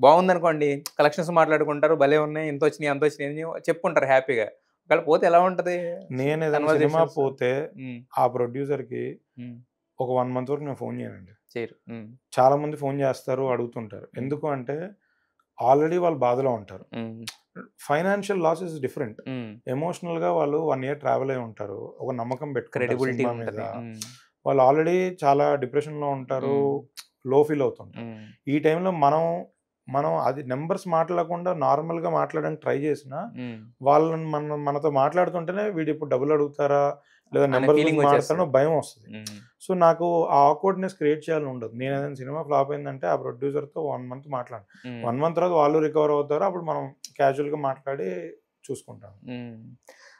బాగుందనుకోండి, కలెక్షన్స్ మాట్లాడుకుంటారు. భలే ఉన్నాయి. ఇంతొచ్చినాయి, అంతొచ్చినాయి అని చెప్పుకుంటారు హ్యాపీగా. ఒకవేళ పోతే ఎలా ఉంటది? నేనేదైనా సినిమా పోతే ఆ ప్రొడ్యూసర్‌కి ఒక 1 మంత్ వరకు నేను ఫోన్ చేయనండి. చేయరు. చాలా మంది ఫోన్ చేస్తారు, అడుగుతుంటారు. ఎందుకు అంటే ఆల్రెడీ వాళ్ళు బాధలో ఉంటారు. Financial loss is different. ఎమోషనల్‌గా వాళ్ళు 1 ఇయర్ ట్రావెల్ అయ్యి ఉంటారు. ఒక నమ్మకం పెట్టుకుంటారు క్రెడిబిలిటీ సినిమా మీద. ఉంటది. వాళ్ళు ఆల్రెడీ చాలా డిప్రెషన్‌లో ఉంటారు. లో ఫీల్ అవుతుంటారు. ఈ టైంలో మనం అది నంబర్స్ మాట్లాడకుండా నార్మల్‌గా మాట్లాడడానికి ట్రై చేసినా వాళ్ళని మనతో మాట్లాడుతుంటేనే వీడిప్పుడు డబ్బులు అడుగుతారా? లేదా నంబర్ గురించి మాట్లాడతారో భయం వస్తది. సో, నాకు ఆ ఆక్వర్డ్‌నెస్ క్రియేట్ చేయాలని ఉండదు. నేనేదైనా సినిమా ఫ్లాప్ అయిందంటే ఆ ప్రొడ్యూసర్‌తో 1 మంత్ మాట్లాడను. 1 మంత్ తర్వాత వాళ్ళు రికవర్ అవుతారు. అప్పుడు మనం క్యాజువల్‌గా మాట్లాడి చూసుకుంటాం.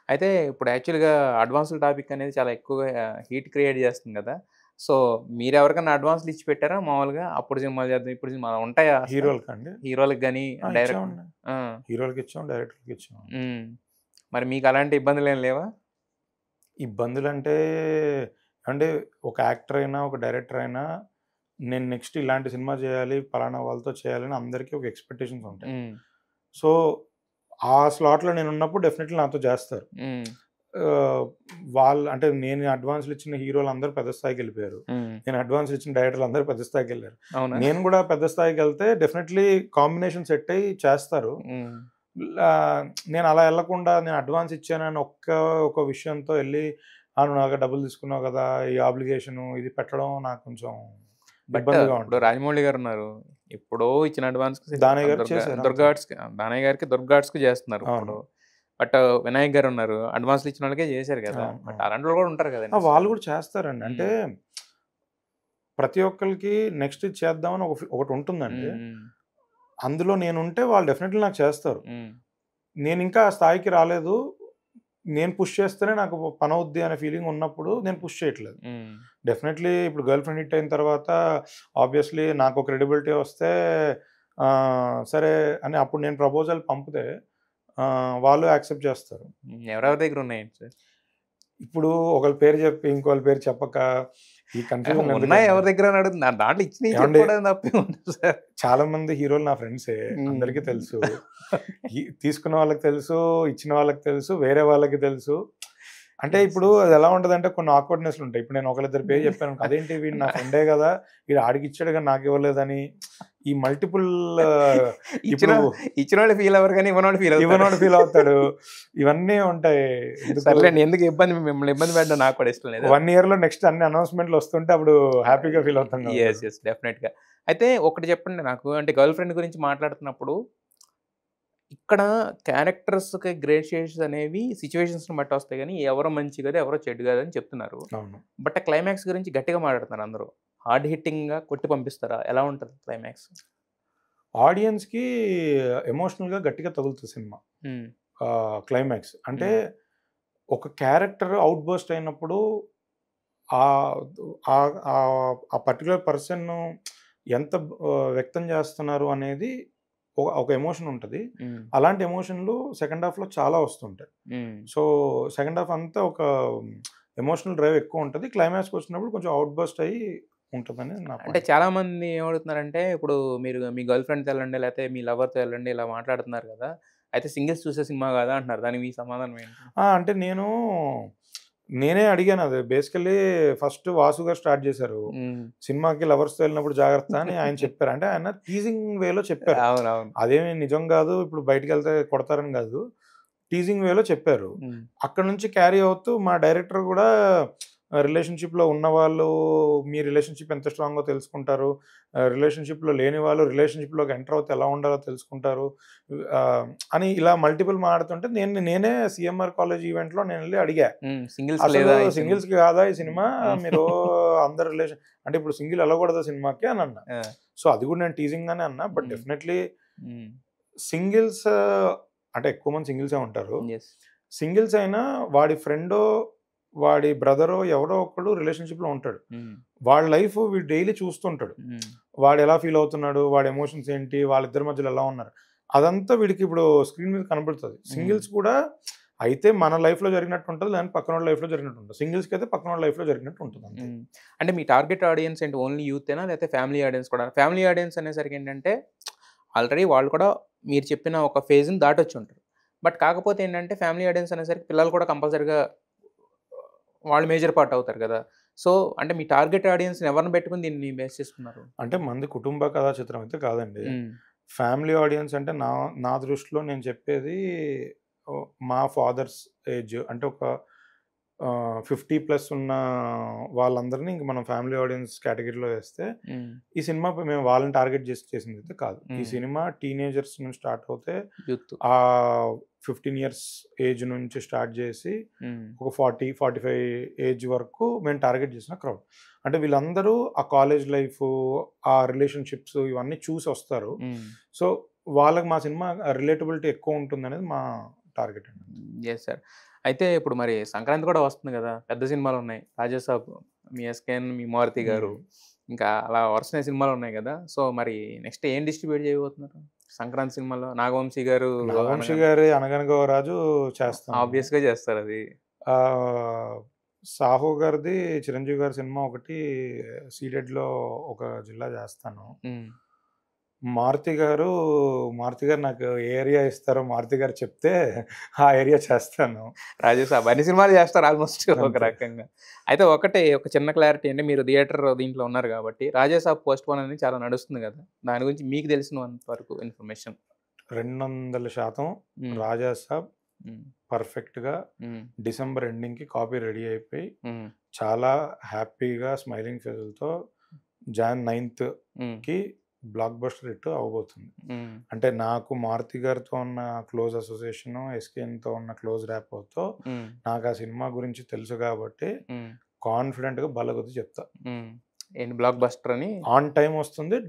అయితే ఇప్పుడు యాక్చువల్‌గా అడ్వాన్స్‌డ్ టాపిక్ అనేది చాలా ఎక్కువగా హీట్ క్రియేట్ చేస్తుంది కదా! సో, మీరెవరికైనా అడ్వాన్స్‌లు ఇచ్చి పెట్టారా మామూలుగా? అప్పుడు సినిమాలు చేద్దాం, ఇప్పుడు సినిమా ఉంటాయా? హీరోలకండి? హీరోలకి గాని డైరెక్ట్ ఇచ్చామండి. హీరోలకి ఇచ్చాం, డైరెక్టర్‌లకి ఇచ్చాం. మరి మీకు అలాంటి ఇబ్బందులేం లేవా? ఇబ్బందులంటే అంటే ఒక యాక్టర్ అయినా, ఒక డైరెక్టర్ అయినా నేను నెక్స్ట్ ఇలాంటి సినిమా చేయాలి, పలానా వాళ్ళతో చేయాలని అందరికీ ఒక ఎక్స్‌పెక్టేషన్స్ ఉంటాయి. సో, ఆ స్లాట్‌లో నేనున్నప్పుడు డెఫినెట్‌లీ నాతో చేస్తారు. వాళ్ళు అంటే నేను అడ్వాన్స్‌లు ఇచ్చిన హీరోలందరూ పెద్ద స్థాయికెళ్ళిపోయారు. నేను అడ్వాన్స్‌లు ఇచ్చిన డైరెక్టర్లందరూ పెద్ద స్థాయికెళ్లారు. నేను కూడా పెద్ద స్థాయికెళ్తే డెఫినెట్‌లీ కాంబినేషన్ సెట్ అయ్యి చేస్తారు. నేను అలా ఎళ్ళకుండా నేను అడ్వాన్స్ ఇచ్చానని ఒక విషయంతో ఎళ్లి నువ్వు నా దగ్గర డబ్బులు తీసుకున్నావు కదా! ఈ ఆబ్లిగేషను ఇది పెట్టడం నాకు కొంచెం ఇబ్బందిగా ఇప్పుడు ఉంటుంది. రాజమౌళి గారున్నారు. ఎప్పుడో ఇచ్చిన అడ్వాన్స్‌కి దానయ్య గారికి చేశారు. దానయ్య గారికి దుర్గార్ట్స్‌కి చేస్తున్నారు ఇప్పుడు. బట్ వినాయక్ గారున్నారు. అడ్వాన్స్‌లు ఇచ్చిన వాళ్ళకే చేశారు కదా! బట్ అలాంటి వాళ్ళు కూడా ఉంటారు కదండీ. వాళ్ళు కూడా చేస్తారండి. అంటే ప్రతి ఒక్కళ్ళకి నెక్స్ట్ ఇది చేద్దామని ఒకటి ఉంటుందండి. అందులో నేనుంటే వాళ్ళు డెఫినెట్‌లీ నాకు చేస్తారు. నేనింకా ఆ స్థాయికి రాలేదు. నేను పుష్ చేస్తేనే నాకు పనవుద్ది అనే ఫీలింగ్ ఉన్నప్పుడు నేను పుష్ చేయట్లేదు. డెఫినెట్‌లీ ఇప్పుడు 'గర్ల్ ఫ్రెండ్' హిట్ అయిన తర్వాత ఆబ్వియస్లీ నాకు క్రెడిబిలిటీ వస్తే సరే అని అప్పుడు నేను ప్రపోజల్ పంపితే వాళ్ళు యాక్సెప్ట్ చేస్తారు. ఎవరెవరి దగ్గర ఉన్నాయండి సార్? ఇప్పుడు ఒకళ్ళ పేరు చెప్పి ఇంకోళ్ళ పేరు చెప్పక ఈ కన్‌ఫ్యూజన్ ఉన్నాయి ఎవరి దగ్గర అని అడుగుతున్నా. దాంట్లో ఇచ్చినయి చెప్పుకోవడం తప్పేముంది సార్? చాలా మంది హీరోలు నా ఫ్రెండ్సే. అందరికీ తెలుసు. తీసుకున్న వాళ్ళకి తెలుసు, ఇచ్చిన వాళ్ళకి తెలుసు, వేరే వాళ్ళకి తెలుసు. అంటే ఇప్పుడు అది ఎలా ఉంటదంటే కొన్ని ఆక్వర్డ్‌నెస్‌లు ఉంటాయి. ఇప్పుడు నేను ఒకళ్ళిద్దరి పేరు చెప్పాను. అదేంటి వీడు నా ఫ్రెండే కదా! వీడు ఆడికిచ్చాడు గాని నాకు ఇవ్వలేదని ఈ మల్టిపుల్ ఇచ్చినోళ్ళు ఫీల్ అవ్వరు కానీ ఇవ్వనోడు ఫీల్ అవుతాడు. ఇవన్నీ ఉంటాయి. సర్లేండి ఎందుకు మిమ్మల్ని ఇబ్బంది పెట్టడం నాకు కూడా ఇష్టం లేదు. 1 ఇయర్‌లో నెక్స్ట్ అన్ని అనౌన్స్‌మెంట్‌లు వస్తుంటే అప్పుడు హ్యాపీగా ఫీల్ అవుతాం. యెస్ డెఫినెట్‌గా. అయితే ఒకటి చెప్పండి నాకు, అంటే గర్ల్ ఫ్రెండ్ గురించి మాట్లాడుతున్నప్పుడు ఇక్కడ క్యారెక్టర్స్‌కి గ్రేషియేషన్స్ అనేవి సిట్యుయేషన్స్‌ని బట్టి వస్తాయి గానీ, ఎవరో మంచి కాదు, ఎవరో చెడ్డు కాదని చెప్తున్నారు. అవును. బట్ క్లైమాక్స్ గురించి గట్టిగా మాట్లాడుతున్నారు అందరూ. హార్డ్ హిట్టింగ్‌గా కొట్టి పంపిస్తారా? ఎలా ఉంటది క్లైమాక్స్? ఆడియన్స్‌కి ఎమోషనల్‌గా గట్టిగా తగులుతది సినిమా. హ్మ్. క్లైమాక్స్. అంటే హ్మ్. ఒక క్యారెక్టర్ ఔట్ బర్స్ట్ అయినప్పుడు ఆహ్, ఆహ్, ఆహ్, ఆ పర్టిక్యులర్ పర్సన్‌ను ఎంత వ్యక్తం చేస్తున్నారు అనేది ఒక ఎమోషన్ ఉంటది. హ్మ్. అలాంటి ఎమోషన్‌లు సెకండ్ హాఫ్‌లో చాలా వస్తుంటాయి. హ్మ్. సో, సెకండ్ హాఫ్ అంతా ఒక ఎమోషనల్ డ్రైవ్ ఎక్కువ ఉంటది. క్లైమాక్స్‌కొచ్చినప్పుడు కొంచెం ఔట్ బర్స్ట్ అయ్యి ఉంటదని నా అంటే పాయింట్. చాలామంది ఏమడుగుతున్నారంటే, ఇప్పుడు మీరు మీ గర్ల్ ఫ్రెండ్‌తో ఎళ్ళండి, లేతే మీ లవర్‌తో ఎళ్ళండి ఇలా మాట్లాడుతున్నారు గదా! అయితే సింగిల్స్ చూసే సినిమా కాదా అంటున్నారు. దానికి మీ సమాధానం ఏంటి? అంటే నేనే అడిగాను అది. బేసికల్లీ ఫస్ట్ వాసు గారు స్టార్ట్ చేశారు. హ్మ్. సినిమాకి లవర్స్‌తో ఎళ్ళినప్పుడు జాగ్రత్త అని ఆయన చెప్పారు. అంటే ఆయన టీజింగ్ వేలో చెప్పారు. అవునవును. అదేమి నిజం గాదు. ఇప్పుడు బయటికెళ్తే కొడతారని గాదు. టీజింగ్ వేలో చెప్పారు. హ్మ్. అక్కడి నుంచి క్యారీ అవుతూ మా డైరెక్టర్ గూడా రిలేషన్‌షిప్‌లో ఉన్నవాళ్ళు మీ రిలేషన్‌షిప్ ఎంత స్ట్రాంగో తెలుసుకుంటారు. రిలేషన్‌షిప్‌లో లేని వాళ్ళు రిలేషన్‌షిప్‌లోకి ఎంటర్ అవుతే ఎలా ఉండాలో తెలుసుకుంటారు. ఆహ్, అని ఇలా మల్టిపుల్ మాట్లాడుతుంటే నేనే సీఎంఆర్ కాలేజ్ ఈవెంట్‌లో నేనెళ్లి అడిగా. హ్మ్. సింగిల్స్‌కి అసలు లేదా ఈ సినిమా? సింగిల్స్‌కి కాదా ఈ సినిమా? హ్మ్. మీరు అందరు అంటే ఇప్పుడు సింగిల్ ఎళ్ళకూడదా సినిమాకి అనన్నా. ఆ! సో, అది కూడా నేను టీజింగ్‌గానే అన్నా. బట్ హ్మ్. డెఫినైట్‌లీ హ్మ్. సింగిల్స్ అంటే ఎక్కువ మంది సింగిల్సే ఉంటారు. యెస్. సింగిల్స్ అయినా వాడి ఫ్రెండో, వాడి బ్రదరో ఎవరో ఒకడు రిలేషన్‌షిప్‌లో ఉంటాడు. హ్మ్. వాడి లైఫ్ వీడు డైలీ చూస్తుంటాడు. హ్మ్. వాడెలా ఫీల్ అవుతున్నాడు? వాడి ఎమోషన్స్ ఏంటి? వాళ్ళిద్దరి మధ్యలో ఎలా ఉన్నారు? అదంతా వీడికి ఇప్పుడు స్క్రీన్ మీద కనపడుతది. హ్మ్. సింగిల్స్ కూడా అయితే మన లైఫ్‌లో జరిగినట్టు ఉంటది. లేదంటే పక్కనోడి లైఫ్‌లో జరిగినట్టు ఉంటది. సింగిల్స్‌కైతే పక్కనోడి లైఫ్‌లో జరిగినట్టు ఉంటది అంతే. హ్మ్. అంటే మీ టార్గెట్ ఆడియన్స్ ఏంటి? ఓన్లీ యూతేనా? లేకపోతే ఫ్యామిలీ ఆడియన్స్ కూడా? ఫ్యామిలీ ఆడియన్స్ అనేసరికి ఏంటంటే, ఆల్రెడీ వాళ్ళు కూడా మీరు చెప్పిన ఒక ఫేజ్‌ని దాటొచ్చుంటారు. బట్ కాకపోతే ఏంటంటే, ఫ్యామిలీ ఆడియన్స్ అనేసరికి పిల్లలు కూడా కంపల్సరీగా వాళ్ళు మేజర్ పార్ట్ అవుతారు గదా! సో, అంటే మీ టార్గెట్ ఆడియన్స్‌ని ఎవరిని పెట్టుకొని దీన్ని బేస్ చేసుకున్నారు? అంటే మనది కుటుంబ కథా చిత్రం అయితే కాదండి. హ్మ్. ఫ్యామిలీ ఆడియన్స్ అంటే నా దృష్టిలో నేను చెప్పేది మా ఫాదర్స్ ఏజ్ అంటే ఒక 50 ప్లస్ ఉన్న వాళ్ళందరిని ఇంక మనం ఫ్యామిలీ ఆడియన్స్ కేటగిరీలో వేస్తే, హ్మ్. ఈ సినిమా మేము వాళ్ళని టార్గెట్ చేసి చేసిందైతే కాదు. ఈ హ్మ్. సినిమా టీనేజర్స్ నుంచి స్టార్ట్ అవుతే యూత్. 15 ఇయర్స్ ఏజ్ నుంచి స్టార్ట్ చేసి హ్మ్. ఒక 40, 45 ఏజ్ వరకు మేము టార్గెట్ చేసిన క్రౌడ్. అంటే వీళ్ళందరూ ఆ కాలేజ్ లైఫు, ఆ రిలేషన్‌షిప్స్ ఇవన్నీ చూసొస్తారు. హ్మ్. సో, వాళ్ళకి మా సినిమా రిలేటబిలిటీ ఎక్కువుంటుందనేది మా టార్గెట్ అండి. Yes sir. అయితే ఇప్పుడు మరి సంక్రాంతి కూడా వస్తుంది గదా! పెద్ద సినిమాలున్నాయి. 'రాజాసాబ్', మీ 'ఎస్‌కేఎన్', మీ 'మారుతి' గారు. హ్మ్. ఇంకా అలా వరుసనే సినిమాలున్నాయి గదా! సో, మరి నెక్స్ట్ ఏం డిస్ట్రిబ్యూట్ చేయబోతున్నారు? సంక్రాంతి సినిమాలో 'నాగవంశి' గారు 'నాగవంశి' అనగా గారి 'అనగనగా ఓ రాజు' చేస్తాను. ఆబ్వియస్‌గా చేస్తారది. ఆహ్, 'సాహో' గారిది 'చిరంజీవి' గారి సినిమా ఒకటి సీడెడ్‌లో ఒక జిల్లా చేస్తాను. హ్మ్. 'మారుతి' గారు నాకు ఏ ఏరియా ఇస్తారో 'మారుతి' గారు చెప్తే ఆ ఏరియా చేస్తాను. 'రాజాసాబ్' అన్ని సినిమాలు చేస్తారు ఆల్‌మోస్ట్ ఒక అంతే. రకంగా. అయితే ఒకటే ఒక చిన్న క్లారిటీ అంటే మీరు థియేటర్ దీంట్లో ఉన్నారు గాబట్టి 'రాజాసాబ్' పోస్ట్‌పోన్ అని చాలా నడుస్తుంది గదా! దాని గురించి మీకు తెలిసినంత వరకు ఇన్ఫర్మేషన్. 200% హ్మ్. 'రాజా సాబ్' హ్మ్. పర్ఫెక్ట్‌గా హ్మ్. డిసెంబర్ ఎండింగ్‌కి కాపీ రెడీ అయిపోయి, హ్మ్. చాలా హ్యాపీగా స్మైలింగ్ ఫేసులతో జాన్ 9థ్‌కి హ్మ్. బ్లాక్ బస్టర్ హిట్ అవ్వబోతుంది. హ్మ్. అంటే నాకు 'మారుతి' గారితో ఉన్న క్లోజ్ అసోసియేషను, 'ఎస్‌కేఎన్‌తో ఉన్న క్లోజ్ ర్యాపోతో హ్మ్. నాకు ఆ సినిమా గురించి తెలుసు కాబట్టి హ్మ్. కాన్ఫిడెంట్‌గా బల్లగుద్ది చెప్తా. హ్మ్. ఏంటి 'బ్లాక్ బస్టర్' అని ఆన్ టైమ్ వస్తుంది.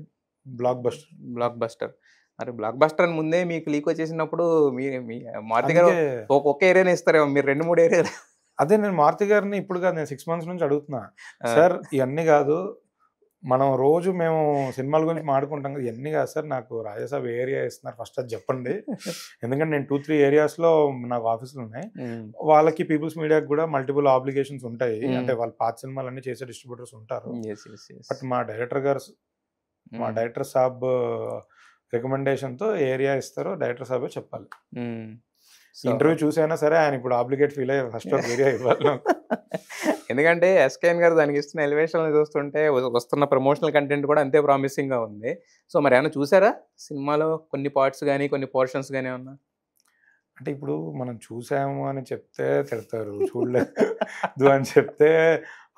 Block buster. 'Block buster.' మరి 'బ్లాక్ బస్టర్' అని ముందే మీకు లీక్ వచ్చేసినప్పుడు మీ మీ 'మారుతి' గారు అందుకే ఒక ఏరియానే ఇస్తారేమో మీరు 2, 3 ఏరియాలు. అదే నేను 'మారుతి' గారిని ఇప్పుడు కాదు నేను 6 మంత్స్ నుంచి అడుగుతున్నా. ఆ! సార్ ఇయన్నీ గాదు. మనం రోజు మేము సినిమాల గురించి మాట్లాడుకుంటాం కదా! ఇయన్నీ గాదు సార్. నాకు రాజాసాబ్ ఏ ఏరియా ఇస్తున్నారు ఫస్ట్ అది జెప్పండి. ఎందుకంటే నేను 2, 3 ఏరియాస్‌లో నాకు ఆఫీసులున్నాయి. హ్మ్. వాళ్ళకి పీపుల్స్ మీడియాకి గూడా మల్టిపుల్ ఆబ్లిగేషన్స్ ఉంటాయి. హ్మ్. అంటే వాళ్ళ పాత సినిమాలన్నీ చేసే డిస్ట్రిబ్యూటర్స్ ఉంటారు. యెస్. యెస్. యెస్. బట్ మా హ్మ్. డైరెక్టర్ సాబ్ రికమెండేషన్‌తో ఏ ఏరియా ఇస్తారో డైరెక్టర్ సాబే చెప్పాలి. హ్మ్. ఈ సో ఇంటర్వ్యూ చూసైనా సరే ఆయన ఇప్పుడు ఆబ్లిగేట్ ఫీల్ అయ్యి ఫస్ట్ ఒక ఏరియా ఇవ్వాలి నాకు. ఎందుకంటే 'ఎస్‌కేఎన్' గారు దానికి ఇస్తున్న ఎలివేషన్‌లు చూస్తుంటే వస్తున్న ప్రమోషనల్ కంటెంట్ కూడా అంతే ప్రామిసింగ్‌గా ఉంది. సో మరేమన్నా చూసారా? సినిమాలో కొన్ని పార్ట్స్ గాని, కొన్ని పోర్షన్స్ గాని ఏమన్నా? అంటే ఇప్పుడు మనం చూసాము అని చెప్తే తిడతారు. చూడలేదు అని చెప్తే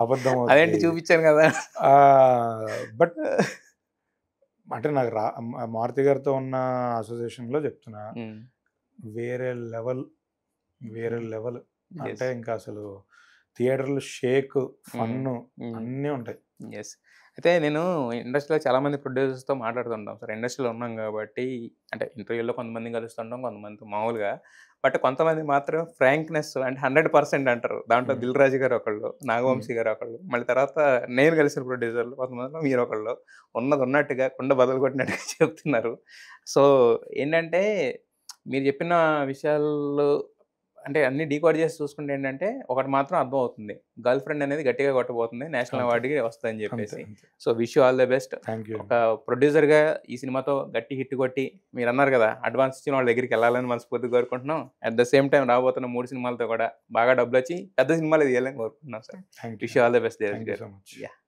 అబద్ధం అదేంటి అవుద్ది. చూపిచ్చాను గదా! బట్ అంటే నాకు మారుతి గారితో ఉన్న అసోసియేషన్‌లో చెప్తున్నా. హ్మ్. వేరే లెవెల్, వేరే హ్మ్. లెవెల్. యెస్. అంటే ఇంకా అసలు థియేటర్‌లో షేక్, హ్మ్. ఫన్ను హ్మ్. అన్నీ ఉంటాయి. యెస్. అయితే నేను ఇండస్ట్రీలో చాలామంది ప్రొడ్యూసర్స్‌తో మాట్లాడుతుంటాం సార్. ఇండస్ట్రీలో ఉన్నాం గాబట్టి, అంటే ఇంటర్వ్యూలో కొంతమందిని కలుస్తుంటాం, కొంతమందితో మామూలుగా. బట్ కొంతమంది మాత్రం ఫ్రాంక్‌నెస్ అంటే 100% అంటారు. దాంట్లో హ్మ్. 'దిల్ రాజు' గారు ఒకళ్ళు, హ్మ్. 'నాగవంశీ' గారు ఒకళ్ళు, మళ్ళీ తర్వాత నేను కలిసిన ప్రొడ్యూసర్‌లు కొంతమందిలో మీరొకళ్ళు. ఉన్నది ఉన్నట్టుగా కుండ బద్దలు కొట్టినట్టుగా చెప్తున్నారు. సో, ఏంటంటే మీరు చెప్పిన విషయాల్లో అంటే అన్నీ డీకోడ్ చేసి చూసుకుంటే ఏంటంటే, ఒకటి మాత్రం అర్థమవుతుంది. గర్ల్ ఫ్రెండ్ అనేది గట్టిగా కొట్టబోతుంది. నేషనల్ అంతే. అవార్డ్‌కి వస్తదని అంతే. జెప్పేసి. అంతే. So, wish you all the best. Thank you ఒక అండి. ప్రొడ్యూసర్‌గా ఈ సినిమాతో గట్టి హిట్ కొట్టి మీరన్నారు గదా! అడ్వాన్స్ ఇచ్చిన వాళ్ళ దగ్గరికెళ్ళాలని మనస్ఫూర్తిగా కోరుకుంటున్నాం. అట్ ద సేమ్ టైమ్ రాబోతున్న 3 సినిమాలతో కూడా బాగా డబ్బులొచ్చి పెద్ద సినిమాలు తీయాలని కోరుకుంటున్నాం sir. Thank you wish you అండి. All the best Dheeraj thank you గారు. So much. యాహ్!